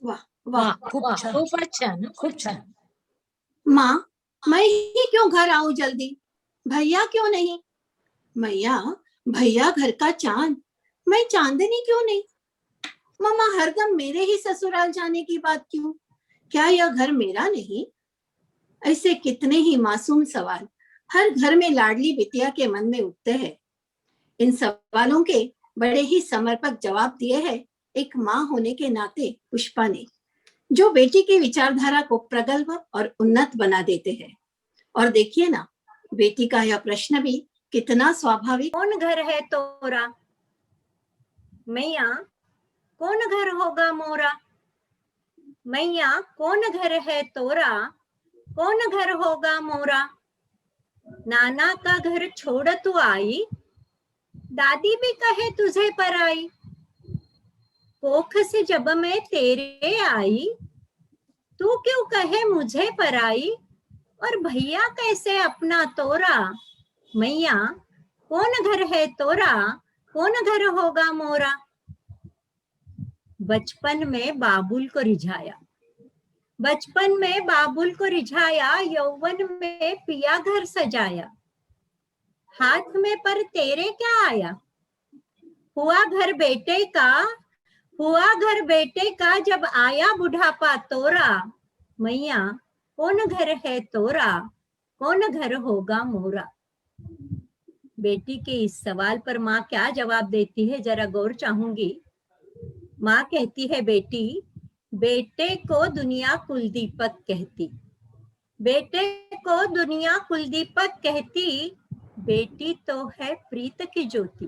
वाह वाह, खूप छान, खूपच छान. खूप छान. माँ, मैं ही क्यों घर आऊं जल्दी, भैया क्यों नहीं? मैया, भैया घर का चांद, मैं चांदनी क्यों नहीं? मामा हरदम मेरे ही ससुराल जाने की बात क्यों? क्या यह घर मेरा नहीं? ऐसे कितने ही मासूम सवाल हर घर में लाडली बिटिया के मन में उठते हैं. इन सवालों के बड़े ही समर्पक जवाब दिए हैं एक माँ होने के नाते पुष्पा ने, जो बेटी की विचारधारा को प्रगल्भ और उन्नत बना देते हैं. और देखिए ना, बेटी का यह प्रश्न भी कितना स्वाभाविक. कौन घर है तोरा मैया, कौन घर होगा मोरा? मैया, कौन घर है तोरा, कौन घर होगा मोरा? नाना का घर छोड़ तू आई, दादी भी कहे तुझे पराई. कोख से जब मैं तेरे आई, तू क्यों कहे मुझे पराई? और भैया कैसे अपना तोरा? मैया, कौन घर है तोरा, कौन घर होगा मोरा? बचपन में बाबुल को रिझाया, यौवन में पिया घर सजाया. हाथ में पर तेरे क्या आया? हुआ घर बेटे का जब आया बुढ़ापा तोरा. मैया, कौन घर है तोरा, कौन घर होगा मोरा? बेटी के इस सवाल पर माँ क्या जवाब देती है, जरा गौर चाहूंगी. माँ कहती है, बेटे को दुनिया कुलदीपक कहती, बेटी तो है प्रीत की ज्योति,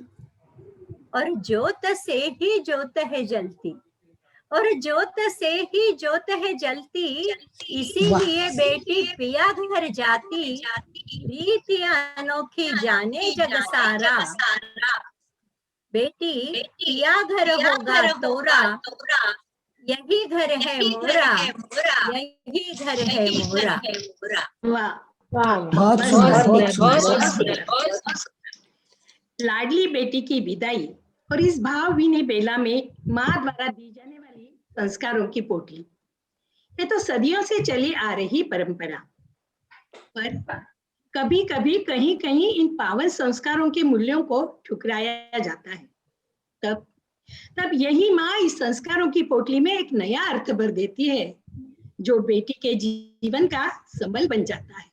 और ज्योत से ही ज्योत है जलती, इसीलिए बेटी पिया घर जाती, प्रीति अनोखी जाने जग सारा. बेटी पिया घर होगा तोरा, यही घर है मोरा, यही घर है मोरा. बहुत सुंदर. लाडली बेटी की विदाई और इस भावभीनी बेला में माँ द्वारा दी जाने वाली संस्कारों की पोटली, ये तो सदियों से चली आ रही परंपरा. पर कभी कभी कहीं कहीं इन पावन संस्कारों के मूल्यों को ठुकराया जाता है. तब यही माँ इस संस्कारों की पोटली में एक नया अर्थ भर देती है. जो बेटी के जीवन का संबल बन जाता है।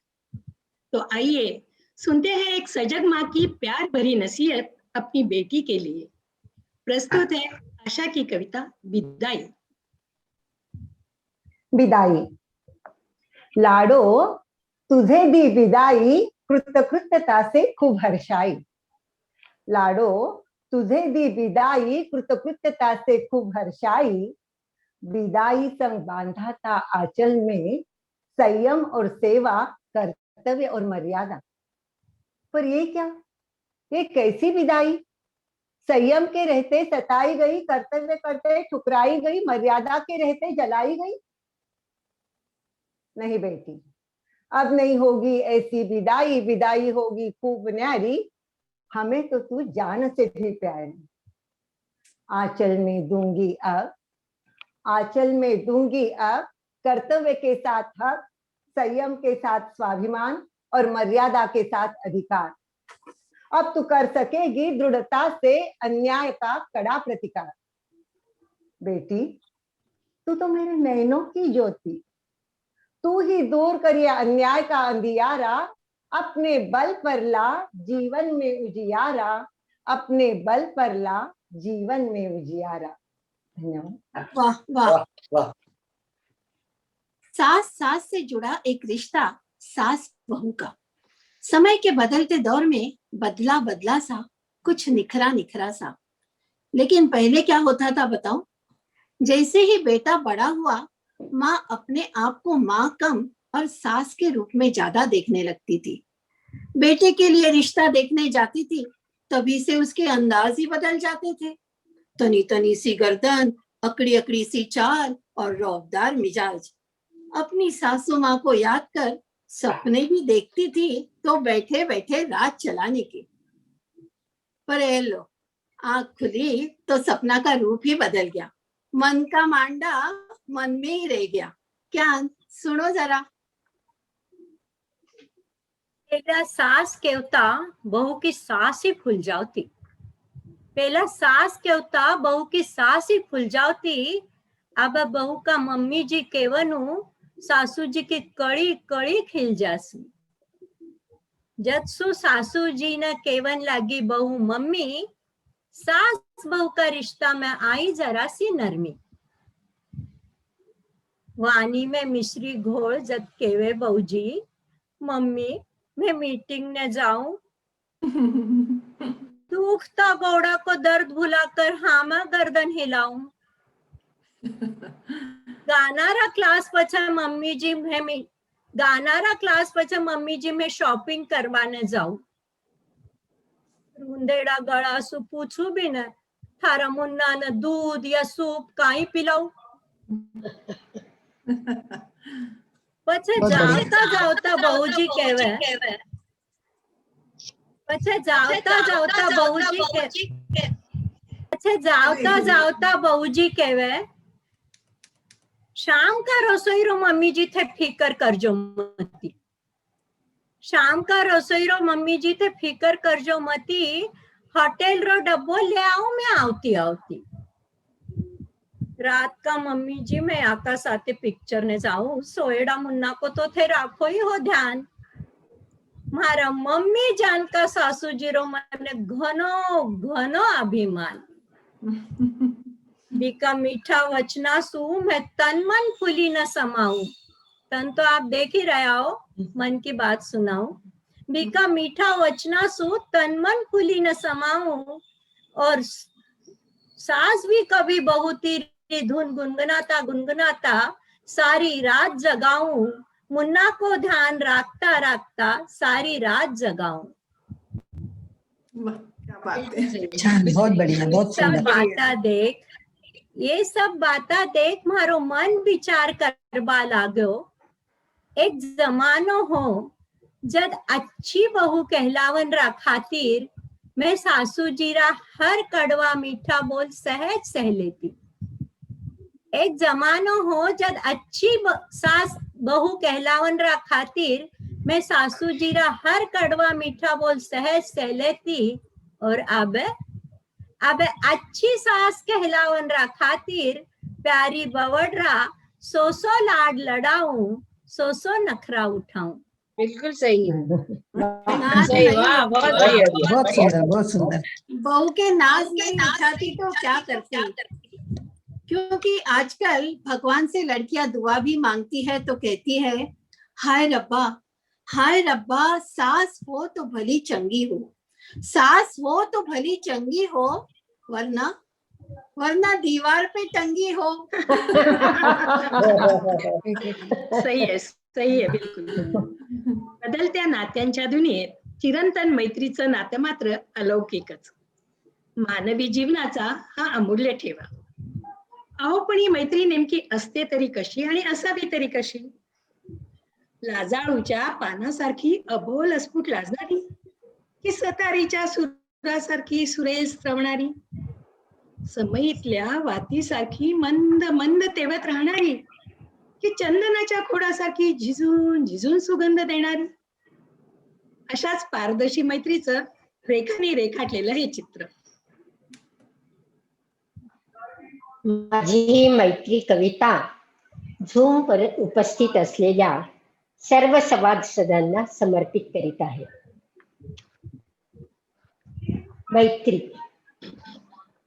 तो आइए सुनते हैं एक सजग माँ की प्यार भरी नसीहत अपनी बेटी के लिए। प्रस्तुत है आशा की कविता विदाई। विदाई। लाडो तुझे दी विदाई, कृतकृत्यता से खूब हर्षाई। लाडो तुझे दी विदाई, कृतकृत्यता से खूब हर्षाई। विदाई संग बांधा था आंचल में, संयम और सेवा, कर्तव्य और मर्यादा। पर ये क्या, ये कैसी विदाई? संयम के रहते सताई गई, कर्तव्य करते ठुकराई गई, मर्यादा के रहते जलाई गई। नहीं बेटी, अब नहीं होगी ऐसी विदाई, विदाई होगी खूब न्यारी। हमें तो तू जान से भी प्यारी। आंचल में दूंगी अब, आंचल में दूंगी अब, कर्तव्य के साथ हक, संयम के साथ स्वाभिमान और मर्यादा के साथ अधिकार। अब तू कर सकेगी दृढ़ता से अन्याय का कड़ा प्रतिकार। बेटी तू तो मेरे नैनों की ज्योति, तू ही दूर करिए अन्याय का अंधियारा। अपने बल पर ला जीवन में उजियारा, अपने बल पर ला जीवन में उजियारा। धन्यवाद। वाह वाह। वाह। सास सास से जुड़ा एक रिश्ता सास बहू का, समय के बदलते दौर में बदला बदला सा, कुछ निखरा निखरा सा। लेकिन पहले क्या होता था बताओ? जैसे ही बेटा बड़ा हुआ, माँ अपने आप को माँ कम और सास के रूप में ज्यादा देखने लगती थी। बेटे के लिए रिश्ता देखने जाती थी, तभी से उसके अंदाज ही बदल जाते थे। तनी तनी सी गर्दन, अकड़ी अकड़ी सी चाल और रौबदार मिजाज। अपनी सासू माँ को याद कर सपने ही देखती थी तो बैठे बैठे रात चलाने की। पर ए लो, आँख खुली तो सपना का रूप ही बदल गया। मन का मांडा मन में ही रह गया। क्या सुनो जरा। पहला सास केवता बहू की सास ही फूल जाती। पहला सास केवता बहू की सास ही फूल जाती। अब बहू का मम्मी जी केवनु सासू जी की कड़ी कड़ी खिल जासू। जत्सु सासू जी न केवन लगी बहू मम्मी, सास बहू का रिश्ता में आई जरा सी नरमी। वानी में मिश्री घोल जब केवे बहू जी, मम्मी मैं मीटिंग न जाऊं। दुखता गौड़ा को दर्द भुलाकर हामा गर्दन हिलाऊं। गानारा क्लास पछा मम्मी जी में गानारा क्लास पछा मम्मी जी में शॉपिंग करवाने जाऊं। रुंदेड़ा गड़ा सु पूछू भी न, थारा मुन्ना न दूध या सूप काई पिलाऊ। पछे जावता जावता बहू जी कहवे, पछे जावता जावता बहू जी के, पछे जावता जावता बहू जी कहवे, शाम का रसोई रो मम्मी जी थे फिकर करजो मती। शाम का रसोई रो मम्मी जी थे फिकर करजो मती। होटल रो डब्बो ले आओ मैं आवती आवती। रात का मम्मी जी मैं आका साथे पिक्चर ने जाऊं। सोएडा मुन्ना को तो थे राखो ही हो ध्यान। मारा मम्मी जान का सासू जी रो मन घनो घनो अभिमान। बीका मीठा वचना सु मैं तन मन फुली न समाऊं। तन तो आप देख ही रहे हो, मन की बात सुनाऊं। बीका मीठा वचना सु तन मन फुली न समाऊं। और सास भी कभी बहू तेरी धुन गुनगुनाता गुनगुनाता सारी रात जगाऊं। मुन्ना को ध्यान रखता रखता सारी रात जगाऊं। क्या बात है। बहुत बढ़िया, बहुत सब सुंदर। बाता देख, ये सब बाता देख मारो मन विचार करवा लागो। एक जमानो हो जद अच्छी बहू कहलावन रा खातिर मैं सासू जीरा हर कड़वा मीठा बोल सहज सह लेती। एक जमानो हो जद अच्छी सास बहू कहलावन रा खातिर मैं सासू जीरा हर कड़वा मीठा बोल सहज सह लेती। और अब अच्छी सास कहलावन रा खातिर प्यारी बवड़रा सो लाड लड़ाऊं, सो नखरा उठाऊं। बिल्कुल सही है। नाच सही, नहीं वाह, बहुत उठाती। बढ़िया। बहुत सुंदर, बहुत सुंदर। बहू के नाच नहीं उठाती तो क्या करती? क्योंकि आजकल भगवान से लड़कियां दुआ भी मांगती है तो कहती है, हाय रब्बा सास हो तो भली चंगी हो, सास हो तो भली चंगी हो, वरना दीवार पे टंगी हो। सही आहे बिलकुल. बदलत्या नात्यांच्या दुनियेत चिरंतन मैत्रीचं नातं मात्र अलौकिकच. मानवी जीवनाचा हा अमूल्य ठेवा. अहो पण ही मैत्री नेमकी असते तरी कशी आणि असावी तरी कशी? लाजाळूच्या पानासारखी अबोल अस्फुट लाजणारी, की सतारीच्या सुरासारखी सुरेल श्रवणारी, समईतल्या वातीसारखी मंद मंद तेवत राहणारी, की चंदनाच्या खोडासारखी झिजून झिजून सुगंध देणारी? अशाच पारदर्शी मैत्रीचं रेखाने रेखाटलेलं हे चित्र. माझी मैत्री कविता झूम परत उपस्थित असलेल्या सर्व सभासदांना समर्पित करीत आहे.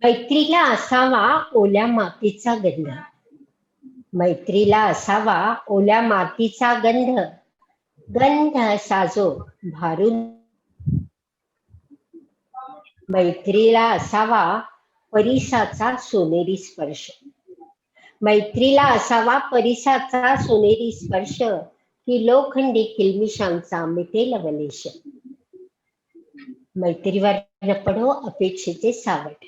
मैत्रीला असावा ओल्या मातीचा गंध, मैत्रीला असावा ओल्या मातीचा गंध, गंध साजो भारून. मैत्रीला असावा परिसाचा सोनेरी स्पर्श, मैत्रीला असावा परिसाचा सोनेरी स्पर्श, की लोखंडी किलमिशांचा मिटेल अवलेश. मैत्रीवर न पडो अपेक्षेचे सावट,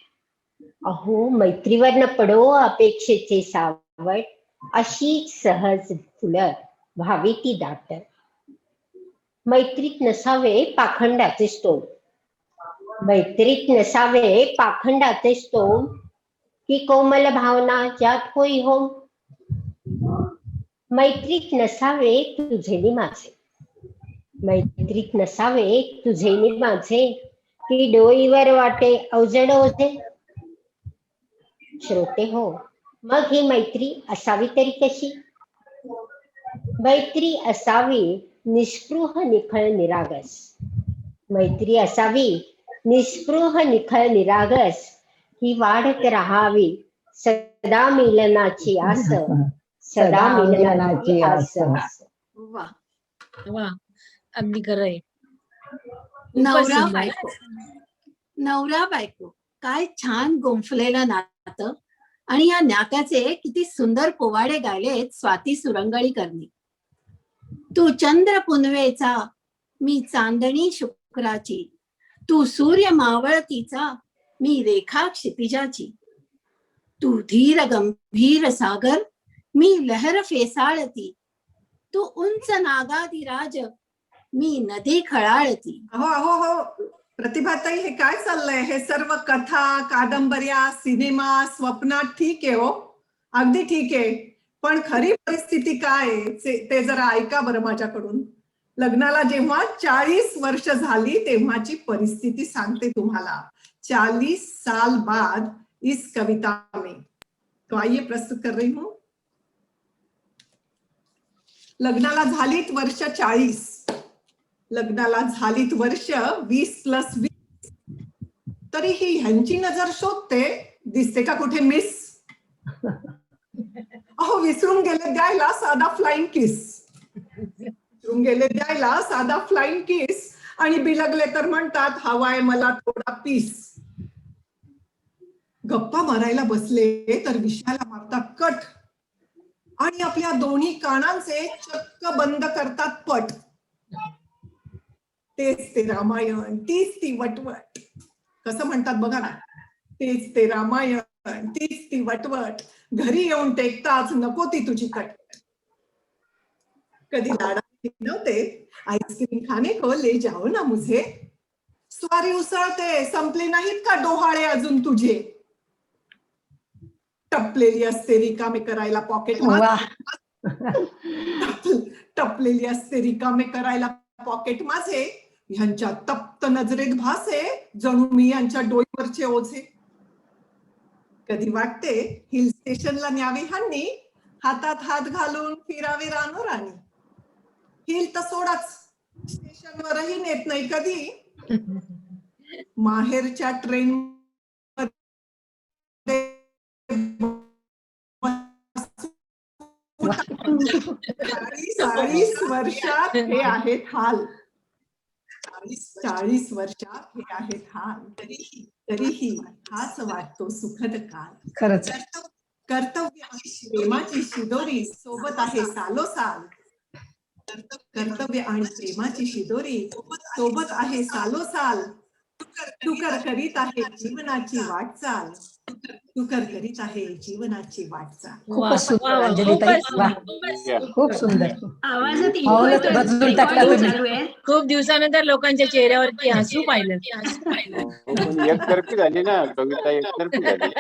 अहो मैत्रीवर न पडो अपेक्षेचे सावट, अशी सहज फुलत व्हावी ती दाट. मैत्रीत नसावे पाखंडाचे स्टोम, मैत्रीत नसावे पाखंडाचे स्टोम, की कोमल भावना ज्यात होई होम. मैत्रीत नसावे तुझे नि माझे, मैत्रीत नसावे तुझे नि माझे, की डोईवर वाटे अवजड ओझे. श्रोते हो, मग ही मैत्री असावी तरी कशी? मैत्री असावी निस्पृह निखळ निरागस, मैत्री असावी निस्पृह निखळ निरागस, ही वाढत राहावी सदा मिलनाची आस, सदा मिलनाची आस. वा, वा, अगदी खरं आहे. नवरा बायको काय छान गुंफलेलं नातं, आणि या नात्याचे किती सुंदर पोवाडे गायलेत स्वाती सुरंगळी करणी. तू चंद्र पुनवेचा, मी चांदणी शुक्राची, तू सूर्य मावळतीचा, मी रेखा क्षितिजाची, तू धीर गंभीर सागर, मी लहर फेसाळती, तू उंच नागाधिराज, मी नदी खळाळती. हो प्रतिभाताई, हे काय चाललंय? हे सर्व कथा, कादंबऱ्या, सिनेमा, स्वप्नात ठीक आहे हो, अगदी ठीक आहे, पण खरी परिस्थिती काय आहे ते जरा ऐका बरं माझ्याकडून. लग्नाला जेव्हा 40 वर्ष झाली तेव्हाची परिस्थिती सांगते तुम्हाला. 40 साल बाद इस कविता में, तो आइए प्रस्तुत कर रही हूं. लग्नाला झालीत वर्ष 40, लग्नाला झालीत वर्ष 20+20, तरीही ह्यांची नजर शोधते, दिसते का कुठे मिस? अहो विसरून गेले द्यायला साधा फ्लाइंग किस, विसरून गेले द्यायला साधा फ्लाइंग किस, आणि बिलगले तर म्हणतात हवाय मला थोडा पीस. गप्पा मारायला बसले तर विषयाला मारतात कट, आणि आपल्या दोन्ही कानांचे चक्क बंद करतात पट. तेच ते रामायण, तीच ती वटवट, कसं म्हणतात बघा ना, तेच ते रामायण, तीच ती वटवट, घरी येऊन टेकताच नको ती तुझी कट. कधी लाडात नव्हते, आईस्क्रीम खाने को ले जाओ ना मुझे, स्वारी उसळते, संपले नाहीत का डोहाळे अजून तुझे. टपलेली असते रिकामे करायला पॉकेट, टपलेली असते रिकामे करायला पॉकेट माझे, ह्यांच्या तप्त नजरेत भासे, जणू मी यांच्या डोईवरचे ओझे. कधी वाटते हिल स्टेशनला न्यावे ह्यांनी, हातात हात घालून फिरावे रानो राणी. हिल तर सोडाच, स्टेशनवरही नेत नाही कधी. माहेरच्या ट्रेन चाळीस वर्षात हे आहेत हाल. 40 वर्षात हे आहेत हाल. तरीही हाच वाटतो सुखद काल. खरंच. कर्तव्य आणि प्रेमाची शिदोरी सोबत आहे सालोसाल. कर्तव्य आणि प्रेमाची शिदोरी सोबत आहे सालोसाल. तू कर करीत आहे जीवनाची वाटचाल. तू कर करीत आहे जीवनाची वाटचाल. खूपच सुंदर अंजलीताई. वाह, खूप सुंदर. आवाजात इको पावलं येतोय, बदलून टाकला recording तुम्ही. चालू आहे. खूप दिवसानंतर लोकांच्या चेहऱ्यावरती हसू पाहिलं. पण एकतर्फी झाली ना कविता, एकतर्फी झाली.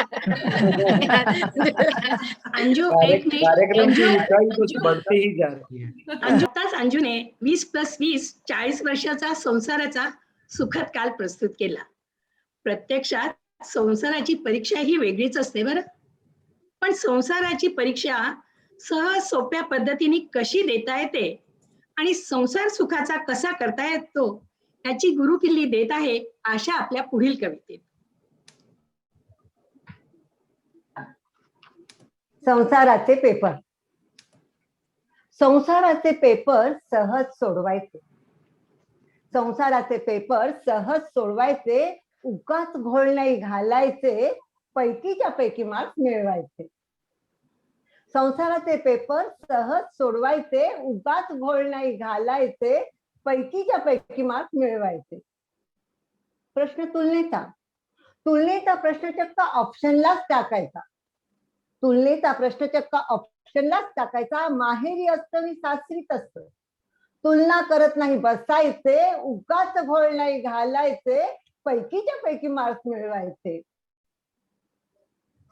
अंजू एक मिनिट. कार्यक्रम की अंजू ऊंचाई कुछ बढ़ते ही जा रही है. आताच अंजूने 20+20 40 वर्षाचा संसाराचा सुखद काल प्रस्तुत केला. प्रत्यक्षात संसाराची परीक्षा ही वेगळीच असते बरं. पण संसाराची परीक्षा सहज सोप्या पद्धतीने कशी देता येते आणि संसार सुखाचा कसा करता येतो याची गुरुकिल्ली देत आहे आशा आपल्या पुढील कवितेत. संसाराचे पेपर. संसाराचे पेपर सहज सोडवायचे. संसाराचे पेपर सहज सोडवायचे. उगाच घोळ नाही घालायचे. पैकीच्या पैकी मार्क्स मिळवायचे. संसाराचे पेपर सहज सोडवायचे. उगाच घोळ नाही घालायचे. पैकीच्या पैकी मार्क्स मिळवायचे. प्रश्न तुलनेचा. तुलनेचा प्रश्न चक्क ऑप्शनलाच टाकायचा. तुलनेचा प्रश्न चक्क ऑप्शनलाच टाकायचा. माहेरी असतं आणि सासरीत असतं. तुलना करत नाही बसायचे. उगाच घोळ नाही घालायचे. पैकीच्या पैकी मार्क्स मिळवायचे.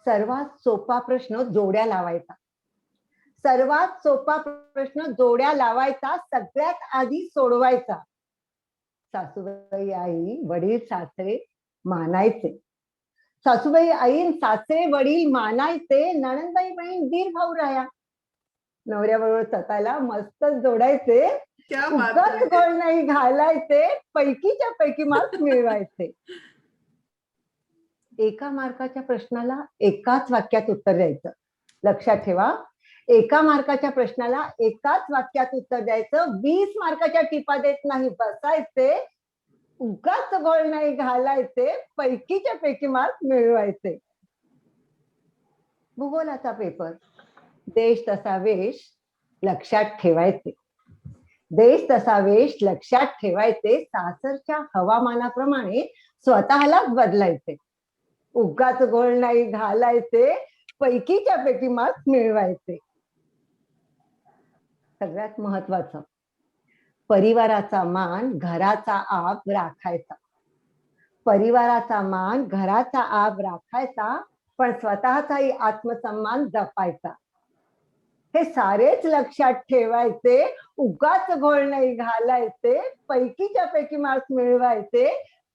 सर्वात सोपा प्रश्न जोड्या लावायचा. सर्वात सोपा प्रश्न जोड्या लावायचा. सगळ्यात आधी सोडवायचा. सासूबाई आई वडील सासरे मानायचे. सासूबाई आई सासरे वडील मानायचे. नणंदबाई बहीण दीर भाऊ राया. नवऱ्याबरोबर स्वतःला मस्त जोडायचे. उगाच गोळ नाही घालायचे. पैकीच्या पैकी मार्क्स मिळवायचे. एका मार्काच्या प्रश्नाला एकाच वाक्यात उत्तर द्यायचं. लक्षात ठेवा, एका मार्काच्या प्रश्नाला एकाच वाक्यात उत्तर द्यायचं. 20 मार्काच्या टिपा देत नाही बसायचे. उगाच गोळ नाही घालायचे. पैकीच्या पैकी मार्क्स मिळवायचे. भूगोलाचा पेपर. देश तसा वेश लक्षात ठेवायचे. देश तसा वेश लक्षात ठेवायचे. सासरच्या हवामानाप्रमाणे स्वतःलाच बदलायचे. उगाच गोळ नाही घालायचे. पैकीच्या पैकी मार्क्स मिळवायचे. सगळ्यात महत्वाचं, परिवाराचा मान घराचा आब राखायचा. परिवाराचा मान घराचा आब राखायचा, पण स्वतःचाही आत्मसन्मान जपायचा. हे सारेच लक्षात ठेवायचे. उगाच घोळ नाही घालायचे. पैकीच्या पैकी मार्क्स मिळवायचे.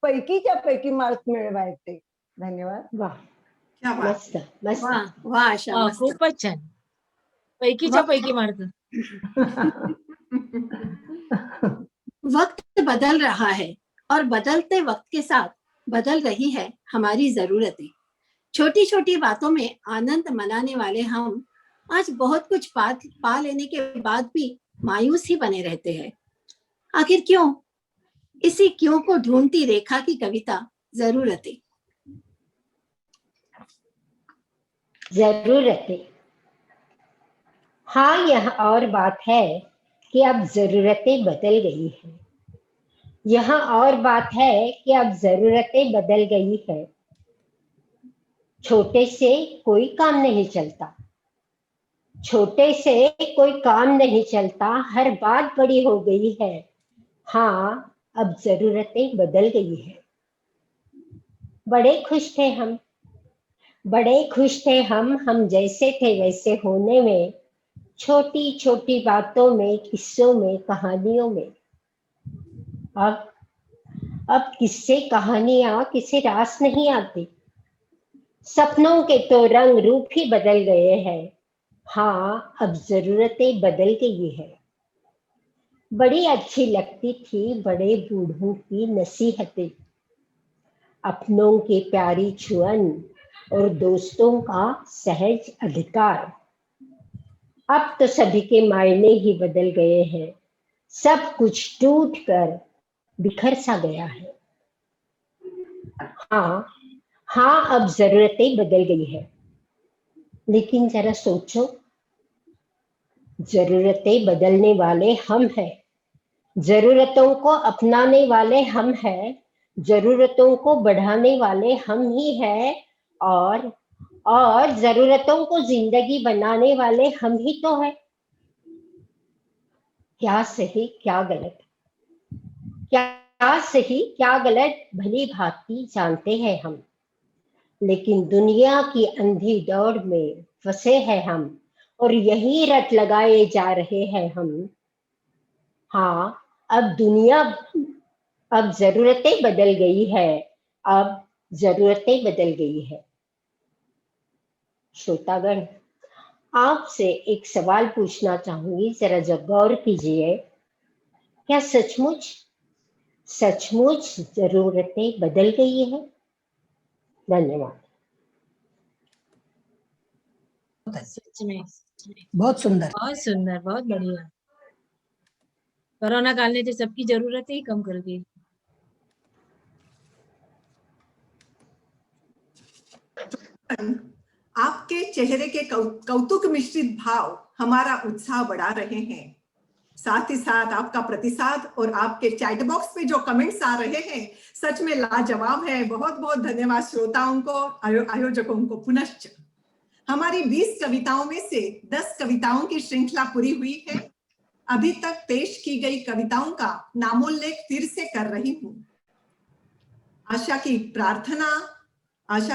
पैकीच्या पैकी मार्क्स मिळवायचे. धन्यवाद. वाह, मस्त मस्त. वाह, वाह आशा, वा, मस्त. खूपच छान. पैकीच्या पैकी मार्क. वक्त बदल रहा है और बदलते वक्त के साथ बदल रही है हमारी जरूरतें. छोटी छोटी बातों में आनंद मनाने वाले हम आज बहुत कुछ पा लेने के बाद भी मायूस ही बने रहते हैं. आखिर क्यों? इसी क्यों को ढूंढती रेखा की कविता जरूरतें. जरूरतें. हाँ, यह और बात है कि अब जरूरतें बदल गई है. यहाँ और बात है कि अब जरूरतें बदल गई है. छोटे से कोई काम नहीं चलता. छोटे से कोई काम नहीं चलता. हर बात बड़ी हो गई है. हाँ, अब जरूरतें बदल गई है. बड़े खुश थे हम. बड़े खुश थे हम जैसे थे वैसे होने में. छोटी छोटी बातों में, किस्सों में, कहानियों में. अब किस्से कहानियां किसी रास नहीं आती. सपनों के तो रंग रूप ही बदल गए हैं. हाँ, अब जरूरतें बदल गई है। बड़ी अच्छी लगती थी बड़े बूढ़ों की नसीहतें, अपनों के प्यारी छुअन और दोस्तों का सहज अधिकार। अब तो सभी के मायने ही बदल गए हैं, सब कुछ टूट कर बिखर सा गया है। हाँ, अब जरूरतें बदल गई है, लेकिन जरा सोचो, जरूरतें बदलने वाले हम हैं, जरूरतों को अपनाने वाले हम हैं, जरूरतों को बढ़ाने वाले हम ही हैं, और जरूरतों को जिंदगी बनाने वाले हम ही तो हैं। क्या सही क्या गलत, क्या सही क्या गलत भली भांति जानते हैं हम, लेकिन दुनिया की अंधी दौड़ में फंसे हैं हम, और यही रट लगाए जा रहे हैं हम। हाँ, अब जरूरतें बदल गई है, अब जरूरतें बदल गई है। श्रोतागण, आपसे एक सवाल पूछना चाहूंगी, जरा जब गौर कीजिए। क्या सचमुच जरूरतें बदल गई है? धन्यवाद। सच में बहुत सुंदर। बहुत सुंदर, बहुत बढ़िया। कोरोना काल ने तो सबकी जरूरतें ही कम कर दी। आपके चेहरे के कौतुक मिश्रित भाव हमारा उत्साह बढ़ा रहे हैं। साथ ही साथ आपका प्रतिसाद और आपके चैट बॉक्स पे जो कमेंट्स आ रहे हैं सच में लाजवाब है। बहुत बहुत धन्यवाद श्रोताओं को, आयोजकों को। पुनश्च हमारी 20 कविताओं में से 10 कविताओं की श्रृंखला पूरी हुई है। अभी तक पेश की गई कविताओं का नामोल्लेख फिर से कर रही हूं। आशा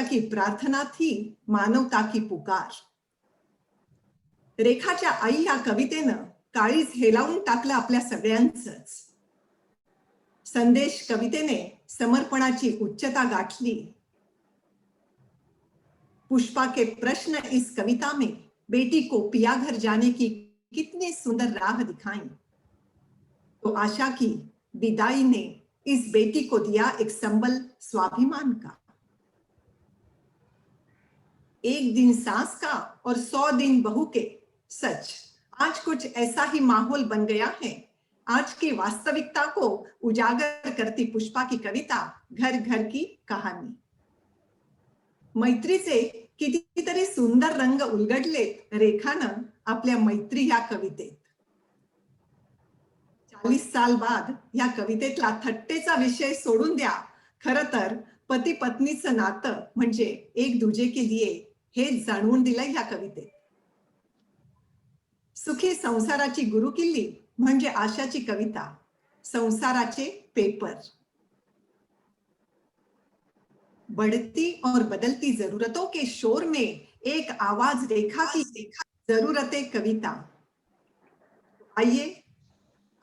की प्रार्थना थी मानवता की पुकार। रेखाच्या आई या कवितेनं काळीज हेलावून टाकलं आपल्या सगळ्यांचंच। संदेश कवितेने समर्पणाची उच्चता गाठली। पुष्पा के प्रश्न इस कविता में बेटी को पिया घर जाने की कितनी सुंदर राह दिखाई। तो आशा की विदाई ने इस बेटी को दिया एक संबल स्वाभिमान का। एक दिन सास का और 100 दिन बहू के। सच आज कुछ ऐसा ही माहौल बन गया है। आज की वास्तविकता को उजागर करती पुष्पा की कविता घर घर की कहानी। मैत्रीचे कितीतरी सुंदर रंग उलगडलेत रेखानं आपल्या मैत्री या कवितेत। 40 साल बाद या कवितेतला थट्टेचा विषय सोडून द्या। खरं तर पती पत्नीचं नातं म्हणजे एक दूजे के लिए हे जाणवून दिलंय या कवितेत। सुखी संसाराची गुरुकिल्ली म्हणजे आशाची कविता, संसाराचे पेपर। बढ़ती और बदलती जरूरतों के शोर में एक आवाज रेखा की जरूरतें कविता। आइए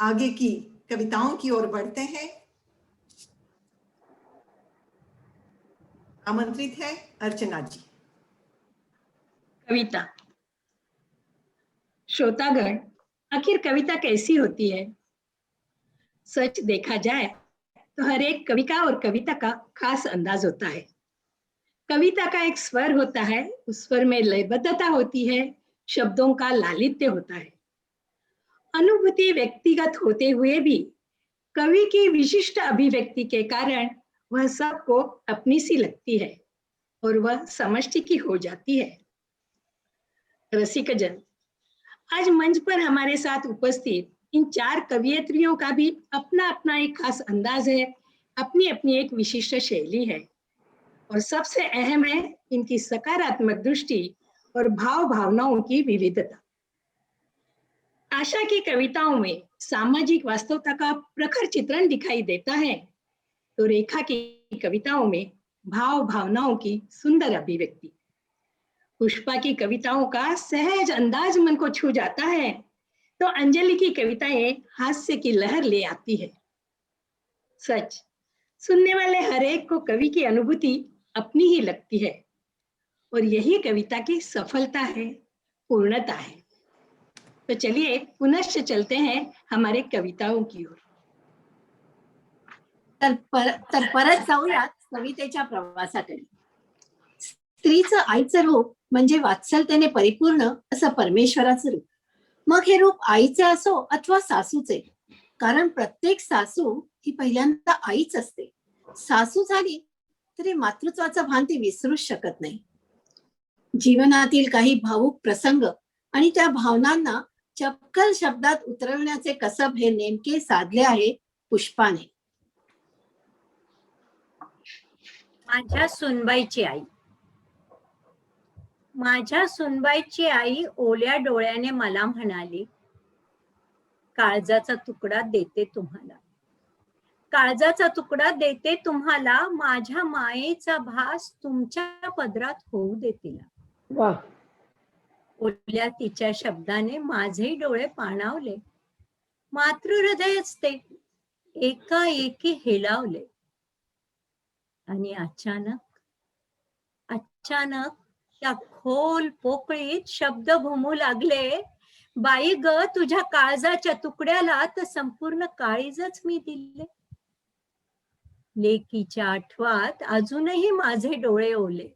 आगे की कविताओं की ओर बढ़ते हैं। आमंत्रित है अर्चना जी। कविता। श्रोतागण, आखिर कविता कैसी होती है? सच देखा जाए तो हर एक कवि का और कविता का खास अंदाज होता है। कविता का एक स्वर होता है, उस स्वर में लयबद्धता होती है, शब्दों का लालित्य होता है। अनुभूति व्यक्तिगत होते हुए भी कवि की विशिष्ट अभिव्यक्ति के कारण वह सबको अपनी सी लगती है और वह समष्टि की हो जाती है। रसिकजन, आज मंच पर हमारे साथ उपस्थित इन 4 कवियत्रियों का भी अपना अपना एक खास अंदाज है, अपनी अपनी एक विशिष्ट शैली है, और सबसे अहम है इनकी सकारात्मक दृष्टि और भाव भावनाओं की विविधता। आशा की कविताओं में सामाजिक वास्तवता का प्रखर चित्रण दिखाई देता है, तो रेखा की कविताओं में भाव भावनाओं की सुंदर अभिव्यक्ति। पुष्पा की कविताओं का सहज अंदाज मन को छू जाता है, तो अंजलि की कविताएं हास्य की लहर ले आती है। सच, सुनने वाले हर एक को कवि की अनुभूति अपनी ही लगती है, और यही कविता की सफलता है, पूर्णता है। तो चलिए पुनश्च चलते हैं हमारे कविताओं की ओर। तर परत जाऊयात कवितेच्या प्रवासाकडे. स्त्रीचं आईचं रूप म्हणजे वात्सल्यतेने परिपूर्ण असं परमेश्वराचं रूप. मग हे रूप आईचे असो अथवा सासूचे, कारण प्रत्येक सासू ही पहिल्यांदा आईच असते. सासू झाली तरी मातृत्वाचं भान ती विसरूच शकत नाही. जीवनातील काही भावुक प्रसंग आणि त्या भावनांना चपकल शब्दात उतरवण्याचे कसब हे नेमके साधले आहे पुष्पाने. माझ्या सुनबाईची आई. माझ्या सुनबाईची आई ओल्या डोळ्याने मला म्हणाली, काळजाचा तुकडा देते तुम्हाला, काळजाचा तुकडा देते तुम्हाला, माझ्या मायेचा भास तुमच्या पदरात होऊ दे तिला. ओल्या तिच्या शब्दाने माझे डोळे पाणावले, मातृ हृदयच ते एकाएकी हेलावले. आणि अचानक त्या खोल पोकळीत शब्द घुमू लागले, बाई ग तुझ्या काळजाच्या तुकड्याला तर संपूर्ण काळीजच मी दिले. लेकीच्या आठवात अजूनही माझे डोळे ओले,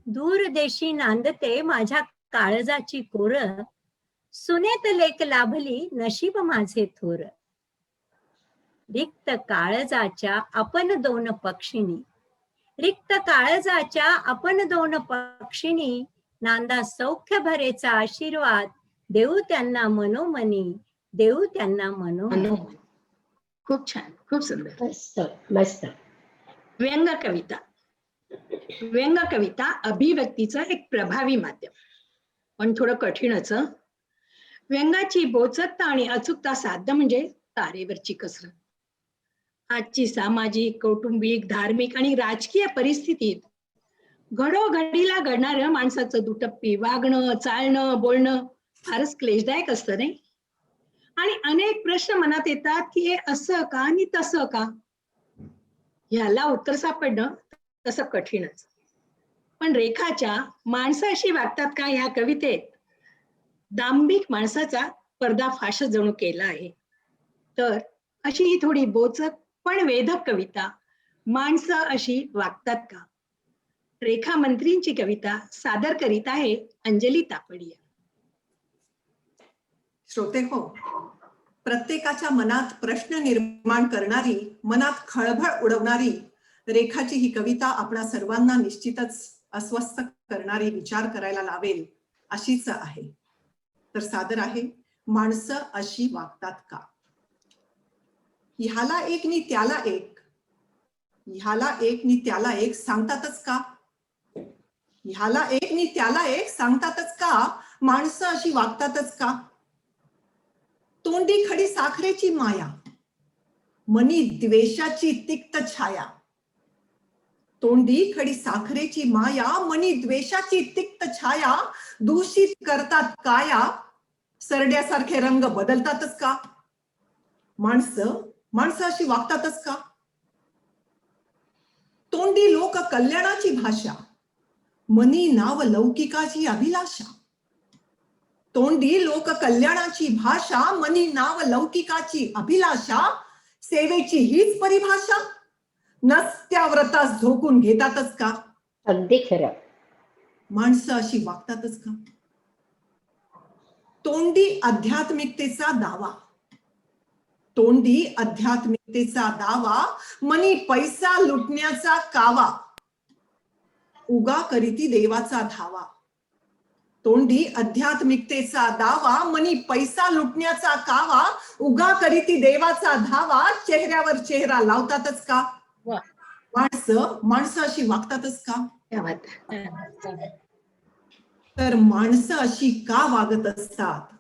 दूर देशी नांदते माझ्या काळजाची कोर, सुनेत लेक लाभली नशीब माझे थोर. रिक्त काळजाच्या आपण दोन पक्षिणी, रिक्त काळजाच्या आपण दोन पक्षिणी, नांदा सौख्य भरेचा आशीर्वाद, देऊ त्यांना मनोमनी, देऊ त्यांना मनोमनी. खूप छान, खूप सुंदर, मस्त मस्त. व्यंग कविता. व्यंग कविता अभिव्यक्तीचं एक प्रभावी माध्यम, पण थोडं कठीणच. व्यंगाची बोचकता आणि अचूकता साध्य म्हणजे तारेवरची कसरत. आजची सामाजिक, कौटुंबिक, धार्मिक आणि राजकीय परिस्थितीत घडोघडीला घडणारं माणसाचं दुटप्पी वागणं, चालणं, बोलणं फारच क्लेशदायक असतं नाही. आणि अनेक प्रश्न मनात येतात की हे असं का आणि तसं का. ह्याला उत्तर सापडणं तसं कठीणच. पण रेखाच्या माणसाशी वागतात का ह्या कवितेत दांभिक माणसाचा पर्दाफाश जणू केला आहे. तर अशी ही थोडी बोचक पण वेधक कविता, माणसं अशी वागतात का, रेखा मंत्रींची कविता सादर करीत आहे अंजली तापडिया. श्रोते हो, प्रत्येकाच्या मनात प्रश्न निर्माण करणारी, मनात खळबळ उडवणारी रेखाची ही कविता आपणा सर्वांना निश्चितच अस्वस्थ करणारी, विचार करायला लावेल अशीच आहे. तर सादर आहे माणसं अशी वागतात का. ह्याला एक नि त्याला एक, ह्याला एक नि त्याला एक सांगतातच का, ह्याला एक नि त्याला एक सांगतातच का, माणसं अशी वागतातच का. तोंडी खडी साखरेची माया, मनी द्वेषाची तिक्त छाया. तोंडी खडी साखरेची माया, मनी द्वेषाची तिक्त छाया, दूषित करतात काया, सरड्यासारखे रंग बदलतातच का. माणसं अशी वागतातच का. तोंडी लोक कल्याणाची भाषा, मनी नाव लौकिकाची अभिलाषा. तोंडी लोक कल्याणाची भाषा, मनी नाव लौकिकाची अभिलाषा, सेवेची हीच परिभाषा, नसत्या व्रतास झोकून घेतातच का. अगदी खरं. माणसं अशी वागतातच का. तोंडी आध्यात्मिकतेचा दावा, तोंडी आध्यात्मिकतेचा दावा, मनी पैसा लुटण्याचा कावा, उगा करीती देवाचा धावा. तोंडी आध्यात्मिकतेचा दावा, मनी पैसा लुटण्याचा कावा, उगा करीती देवाचा धावा, चेहऱ्यावर चेहरा लावतातच का. माणसं अशी वागतातच का. तर माणसं अशी का वागत असतात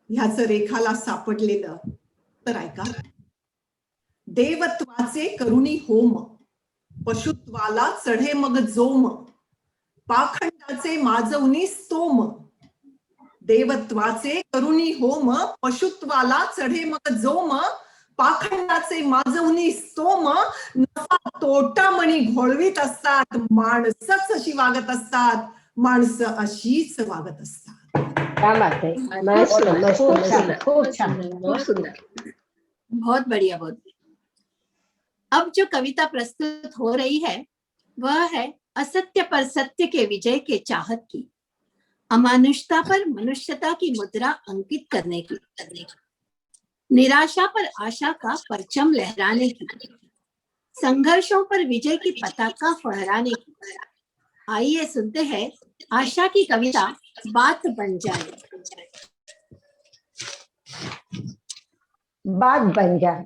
ह्याचं रेखाला सापडलेलं तर ऐका. देवत्वाचे करुणी होम, पशुत्वाला चढे मग जोम, पाखंडाचे माजवणी स्तोम. देवत्वाचे करुणी होम, पशुत्वाला चढे मग जोम, पाखंडाचे माजवणी स्तोम. नफा तोटा मणी घोळवीत असतात, माणसंच अशी वागत असतात, माणसं अशीच वागत असतात. क्या बात है, मस्त मस्त खूप मस्त. छान, खूप छान. खूप सुंदर. बहुत बढ़िया, बहुत बढ़िया। अब जो कविता प्रस्तुत हो रही है वह है असत्य पर सत्य के विजय के चाहत की, अमानुषता पर मनुष्यता की मुद्रा अंकित करने की, निराशा पर आशा का परचम लहराने की, संघर्षों पर विजय की पताका फहराने की। आइए सुनते हैं आशा की कविता बात बन जाए। बात बन जाए।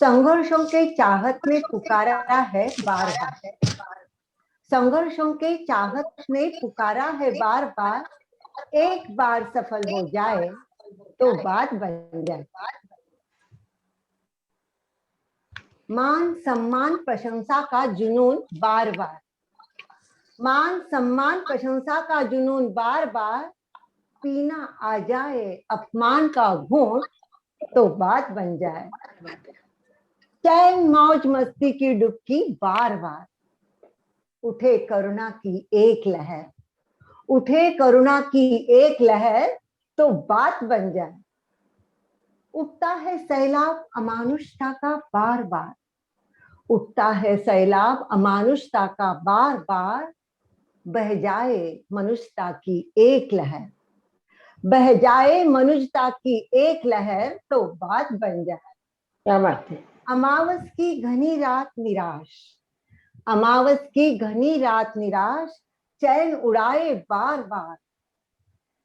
संघर्षों के चाहत ने पुकारा है बार बार, संघर्षों के चाहत ने पुकारा है बार बार, एक बार सफल हो जाए तो बात बन जाए। मान सम्मान प्रशंसा का जुनून बार बार, मान सम्मान प्रशंसा का जुनून बार बार, पीना आ जाए अपमान का घूंट तो बात बन जाए। चैन मौज मस्ती की डुबकी बार बार, उठे करुणा की एक लहर, उठे करुणा की एक लहर तो बात बन जाए। उठता है सैलाब अमानुषता का बार बार, उठता है सैलाब अमानुषता का बार बार, बह जाए मनुष्यता की एक लहर, बह जाए मनुष्यता की एक लहर तो बात बन जाए। क्या बात है। अमावस की घनी रात निराश, अमावस की घनी रात निराश, चैन उड़ाए बार बार,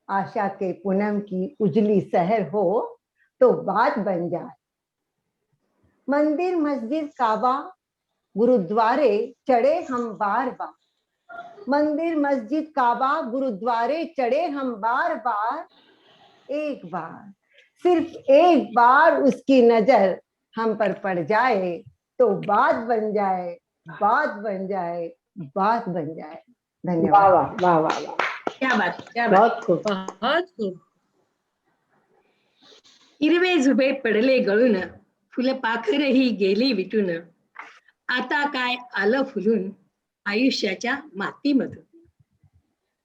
आशा के पूनम की उजली सहर हो तो बात बन जाए। मंदिर मस्जिद काबा गुरुद्वारे चढ़े हम बार बार, मंदिर मस्जिद काबा गुरुद्वारे चढ़े हम बार बार, एक बार सिर्फ एक बार उसकी नजर हम पर पड़ जाए तो बात बन जाए, बात बन जाए, बात बन जाए। वाह धन्यवाद। वाह वाह वाह वाह, क्या बात, क्या बात. बहुत खूप. बहुत खूप. हिरवे झुबे पडले गळून, फुलपाखरही गेली विटून, आता काय आलं फुलून आयुष्याच्या मातीमधून.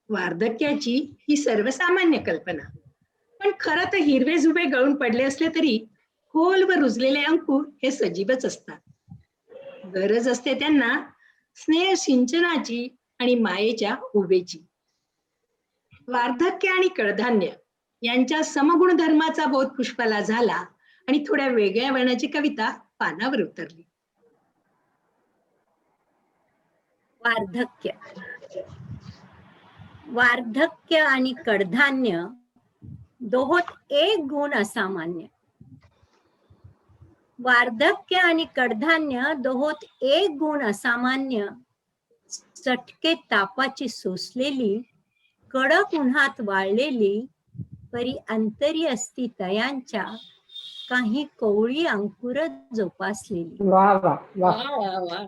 वार्धक्याची ही सर्वसामान्य कल्पना, पण खरं तर हिरवे झुबे गळून पडले असले तरी खोलवर रुजलेले अंकुर हे सजीवच असतात. गरज असते त्यांना स्नेह सिंचनाची आणि मायेच्या उभेची. वार्धक्य आणि कडधान्य यांच्या समगुण धर्माचा बोध पुष्पाला झाला आणि थोड्या वेगळ्या वर्णाची कविता पानावर उतरली. वार्धक्य, वार्धक्य आणि कडधान्य दोहोत एक गुण असामान्य, वार्धक्य आणि कडधान्य दोहोत एक गुण असामान्य, चटके तापाची सोसलेली, कडक उन्हात वाळलेली, परी अंतरी असती तयांच्या काही कोवळी अंकुर जोपासलेली. वाह वाह वाह. वा वा वा.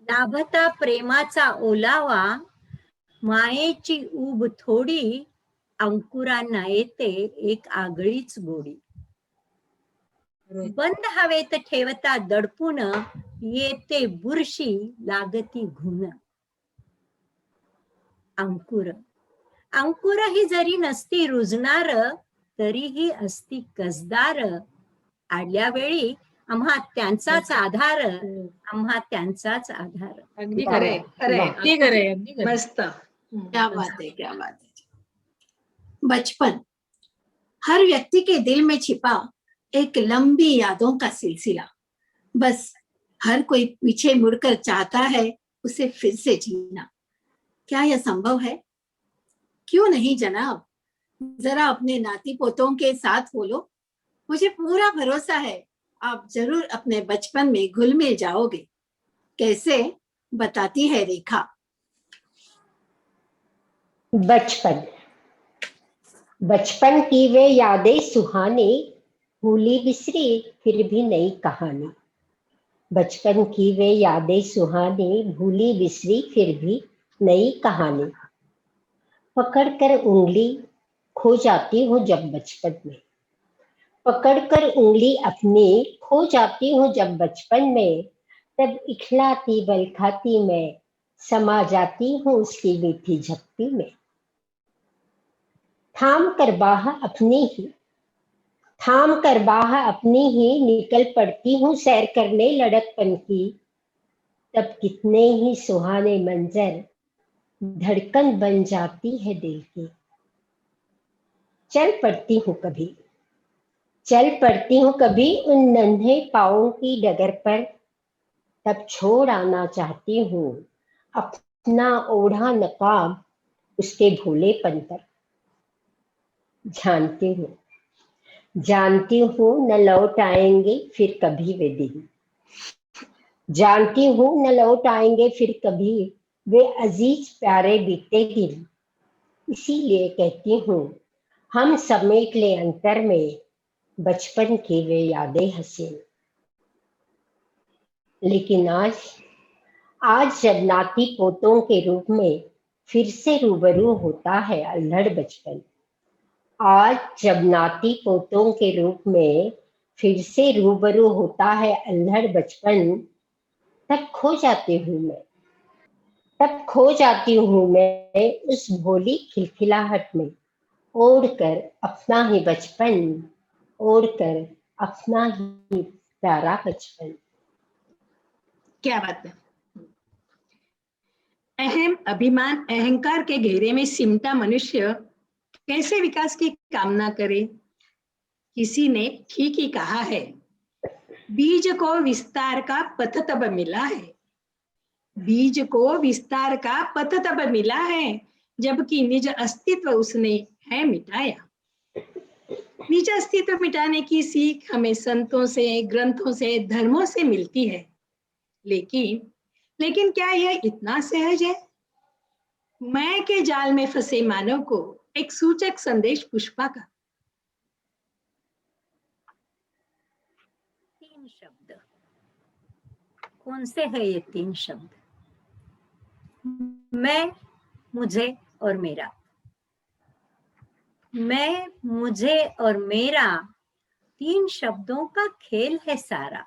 लाभता प्रेमाचा ओलावा, मायेची ऊब थोडी, अंकुरांना येते एक आगळीच गोडी. बंद हवेत ठेवता दडपून, येते बुरशी लागती घुन. अंकुर, अंकुर ही जरी नसती रुजणार, तरीही असती कसदार. आडल्या वेळी आम्हा त्यांचाच आधार, आम्हा त्यांचाच आधार. अगदी खरंय, खरंय, अगदी खरंय, अगदी खरंय. मस्त. क्या बात है, क्या बात है। बचपन हर व्यक्ति के दिल में छिपा एक लंबी यादों का सिलसिला। बस हर कोई पीछे मुड़कर चाहता है उसे फिर से जीना। क्या यह संभव है? क्यों नहीं जनाब, जरा अपने नाती पोतों के साथ बोलो। मुझे पूरा भरोसा है आप जरूर अपने बचपन में घुल मिल जाओगे। कैसे, बताती है रेखा। बचपन, बचपन की वे यादें सुहानी, भूली बिसरी फिर भी नई कहानी। बचपन की वे यादें सुहानी, भूली बिसरी फिर भी नई कहानी। पकड़कर उंगली खो जाती हूँ जब बचपन में, पकड़कर उंगली अपनी खो जाती हूँ जब बचपन में, तब इखलाती बल खाती मैं समा जाती हूँ उसकी मीठी झपकी में। थाम कर बाह अपनी ही निकल पड़ती हूँ सैर करने लड़कपन की। तब कितने ही सुहाने मंजर धड़कन बन जाती है दिल की। चल पड़ती हूँ कभी उन नन्हे पाँवों की डगर पर। तब छोड़ आना चाहती हूँ अपना ओढ़ा नकाब उसके भोलेपन पर। जानती हूँ न लौट आएंगे फिर कभी वे दिन। जानती हूँ न लौट आएंगे फिर कभी वे अजीज प्यारे बीते दिन। इसीलिए कहती हूँ हम समेट ले अंतर में बचपन की वे यादें हसीन। लेकिन आज जब नाती पोतों के रूप में फिर से रूबरू होता है अल्हड़ बचपन। आज जब नाती पोतों के रूप में फिर से रूबरू होता है अल्हड़ बचपन, तब खो जाती हूँ मैं उस भोली खिलखिलाहट में। ओढ़कर अपना ही प्यारा बचपन। क्या बात है। अहम, अभिमान, अहंकार के घेरे में सिमटा मनुष्य कैसे विकास की कामना करे। किसी ने ठीक ही कहा है, बीज को विस्तार का पथ तब मिला है जबकि निज अस्तित्व उसने है मिटाया। निज अस्तित्व मिटाने की सीख हमें संतों से, ग्रंथों से, धर्मों से मिलती है। लेकिन क्या यह इतना सहज है? मैं के जाल में फंसे मानव को एक सूचक संदेश पुष्पा का। 3 शब्द, कौन से है ये 3 शब्द? मैं, मुझे और मेरा। मैं, मुझे और मेरा 3 शब्दों का खेल है सारा।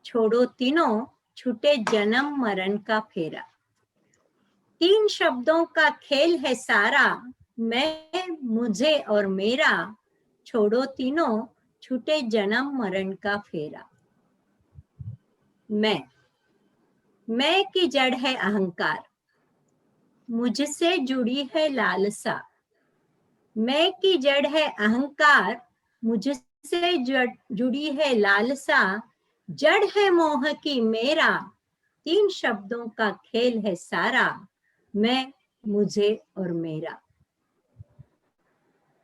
छोड़ो तीनों, छूटे जन्म मरण का फेरा। 3 शब्दों का खेल है सारा। मैं, मुझे और मेरा। छोड़ो तीनों, छूटे जन्म मरण का फेरा। मैं की जड़ है अहंकार, मुझसे जुड़ी है लालसा। मैं की जड़ है अहंकार, मुझसे जुड़ी है लालसा। जड़ है मोह की मेरा, 3 शब्दों का खेल है सारा। मैं, मुझे और मेरा।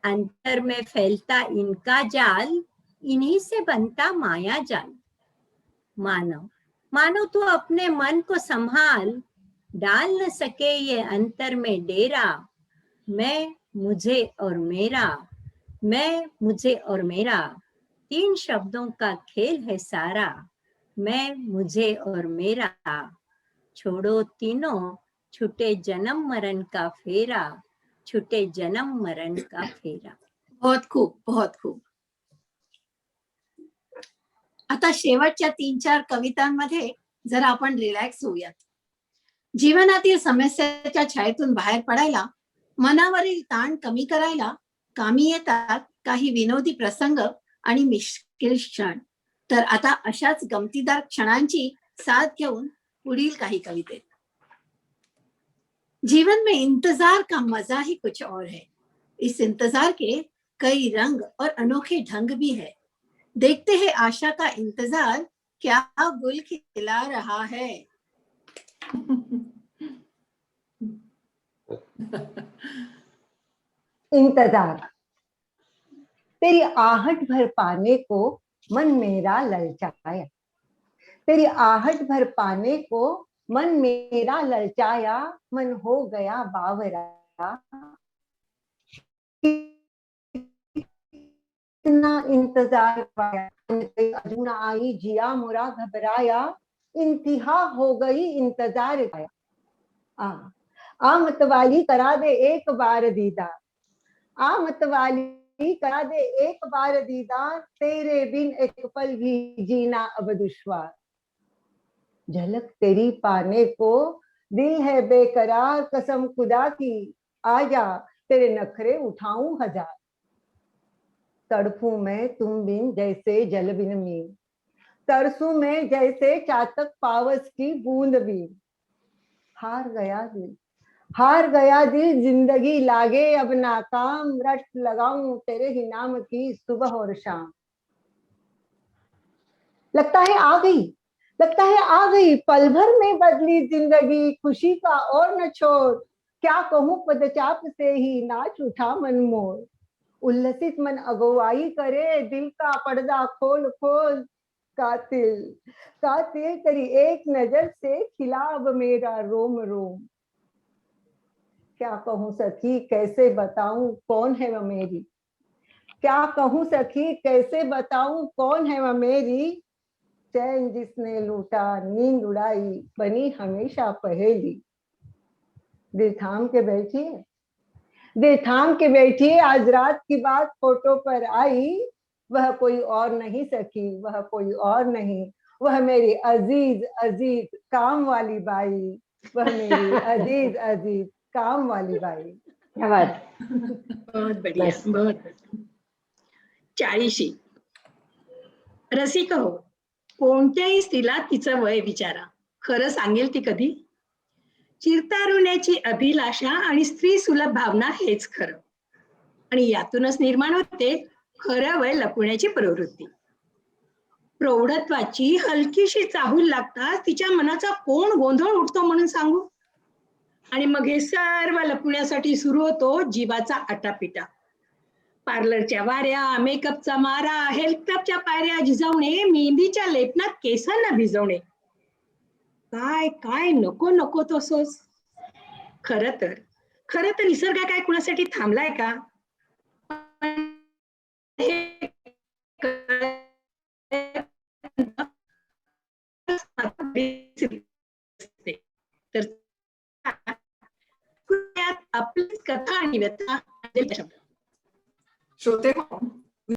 अंतर में फैलता इनका जाल, इन्हीं से बनता माया जाल। मानो तू अपने मन को संभाल, डाल न सके ये अंतर में डेरा। मैं, मुझे और मेरा। मैं, मुझे और मेरा 3 शब्दों का खेल है सारा। मैं, मुझे और मेरा। छोड़ो तीनों, छूटे जन्म मरण का फेरा। छूटे जन्म मरण का फेरा। बहुत खूप, बहुत खूप. आता शेवटच्या 3-4 कवितांमध्ये जरा आपण रिलॅक्स होऊयात. जीवनातील समस्याच्या छायेतून बाहेर पडायला, मनावरील ताण कमी करायला कामी येतात काही विनोदी प्रसंग आणि मिश्किल क्षण. तर आता अशाच गमतीदार क्षणांची साथ घेऊन पुढील काही कवितेत. जीवन में इंतजार का मजा ही कुछ और है. इस इंतजार के कई रंग और अनोखे ढंग भी है. देखते हैं आशा का इंतजार क्या गुल खिला रहा है. इंतजार. तेरी आहट भर पाने को मन मेरा ललचाया. तेरी आहट भर पाने को मन मेरा ललचाया. मन हो गया बावरा. इतना इंतजार पाया, अजून आई जिया मुरा घबराया. इंतहा हो गई इंतजार पाया. आ मतवाली करा दे एक बार दीदार. आ मतवाली करा दे एक बार दीदार. तेरे बिन एक पल भी जीना अब दुश्वार. झलक तेरी पाने को दिल है बेकरार, कसम खुदा की आजा तेरे नखरे उठाऊं हजार। तड़फूं मैं तुम बिन जैसे जल बिन मीन, तरसूं मैं जैसे चातक पावस की बूंद बिन। हार गया दिल जिंदगी लागे अब नाकाम, रट लगाऊं तेरे ही नाम की सुबह और शाम। लगता है आ गई पल भर में बदली जिंदगी, खुशी का और न छोड़, क्या कहूं पदचाप से ही नाच उठा मन मोर। उल्लसित मन अगुवाई करे, दिल का पर्दा खोल खोल, कातिल तेरी एक नजर से खिला अब मेरा रोम रोम। क्या कहूं सखी कैसे बताऊं कौन है वह मेरी, क्या कहूं सखी कैसे बताऊं कौन है वह मेरी। चैन जिसने लूटा नींद उड़ाई, बनी हमेशा पहेली। दिल थाम के बैठिए आज रात की बात फोटो पर आई। वह कोई और नहीं सखी, वह कोई और नहीं, वह मेरी अजीज काम वाली बाई, वह मेरी अजीज काम वाली बाई। धन्यवाद। बहुत बढ़िया, बहुत बढ़िया. 40. रसिक हो, कोणत्याही स्त्रीला तिचं वय विचारा, खरं सांगेल ती कधी. चिरतारुण्याची अभिलाषा आणि स्त्री सुलभ भावना हेच खरं, आणि यातूनच निर्माण होते खरं वय लपवण्याची प्रवृत्ती. प्रौढत्वाची हलकीशी चाहूल लागताच तिच्या मनाचा कोण गोंधळ उठतो म्हणून सांगू. आणि मग हे सर्व लपवण्यासाठी सुरू होतो जीवाचा आटापिटा. पार्लरच्या वाऱ्या, मेकअपचा मारा, हेल्थ क्लबच्या पायऱ्या झिजवणे, मेहंदीच्या लेपनात केसांना भिजवणे, काय काय नको नको तसंच. खरं तर निसर्ग काय कुणासाठी थांबलाय का. तर आपलीच कथा आणि व्यथा. श्रोते हो,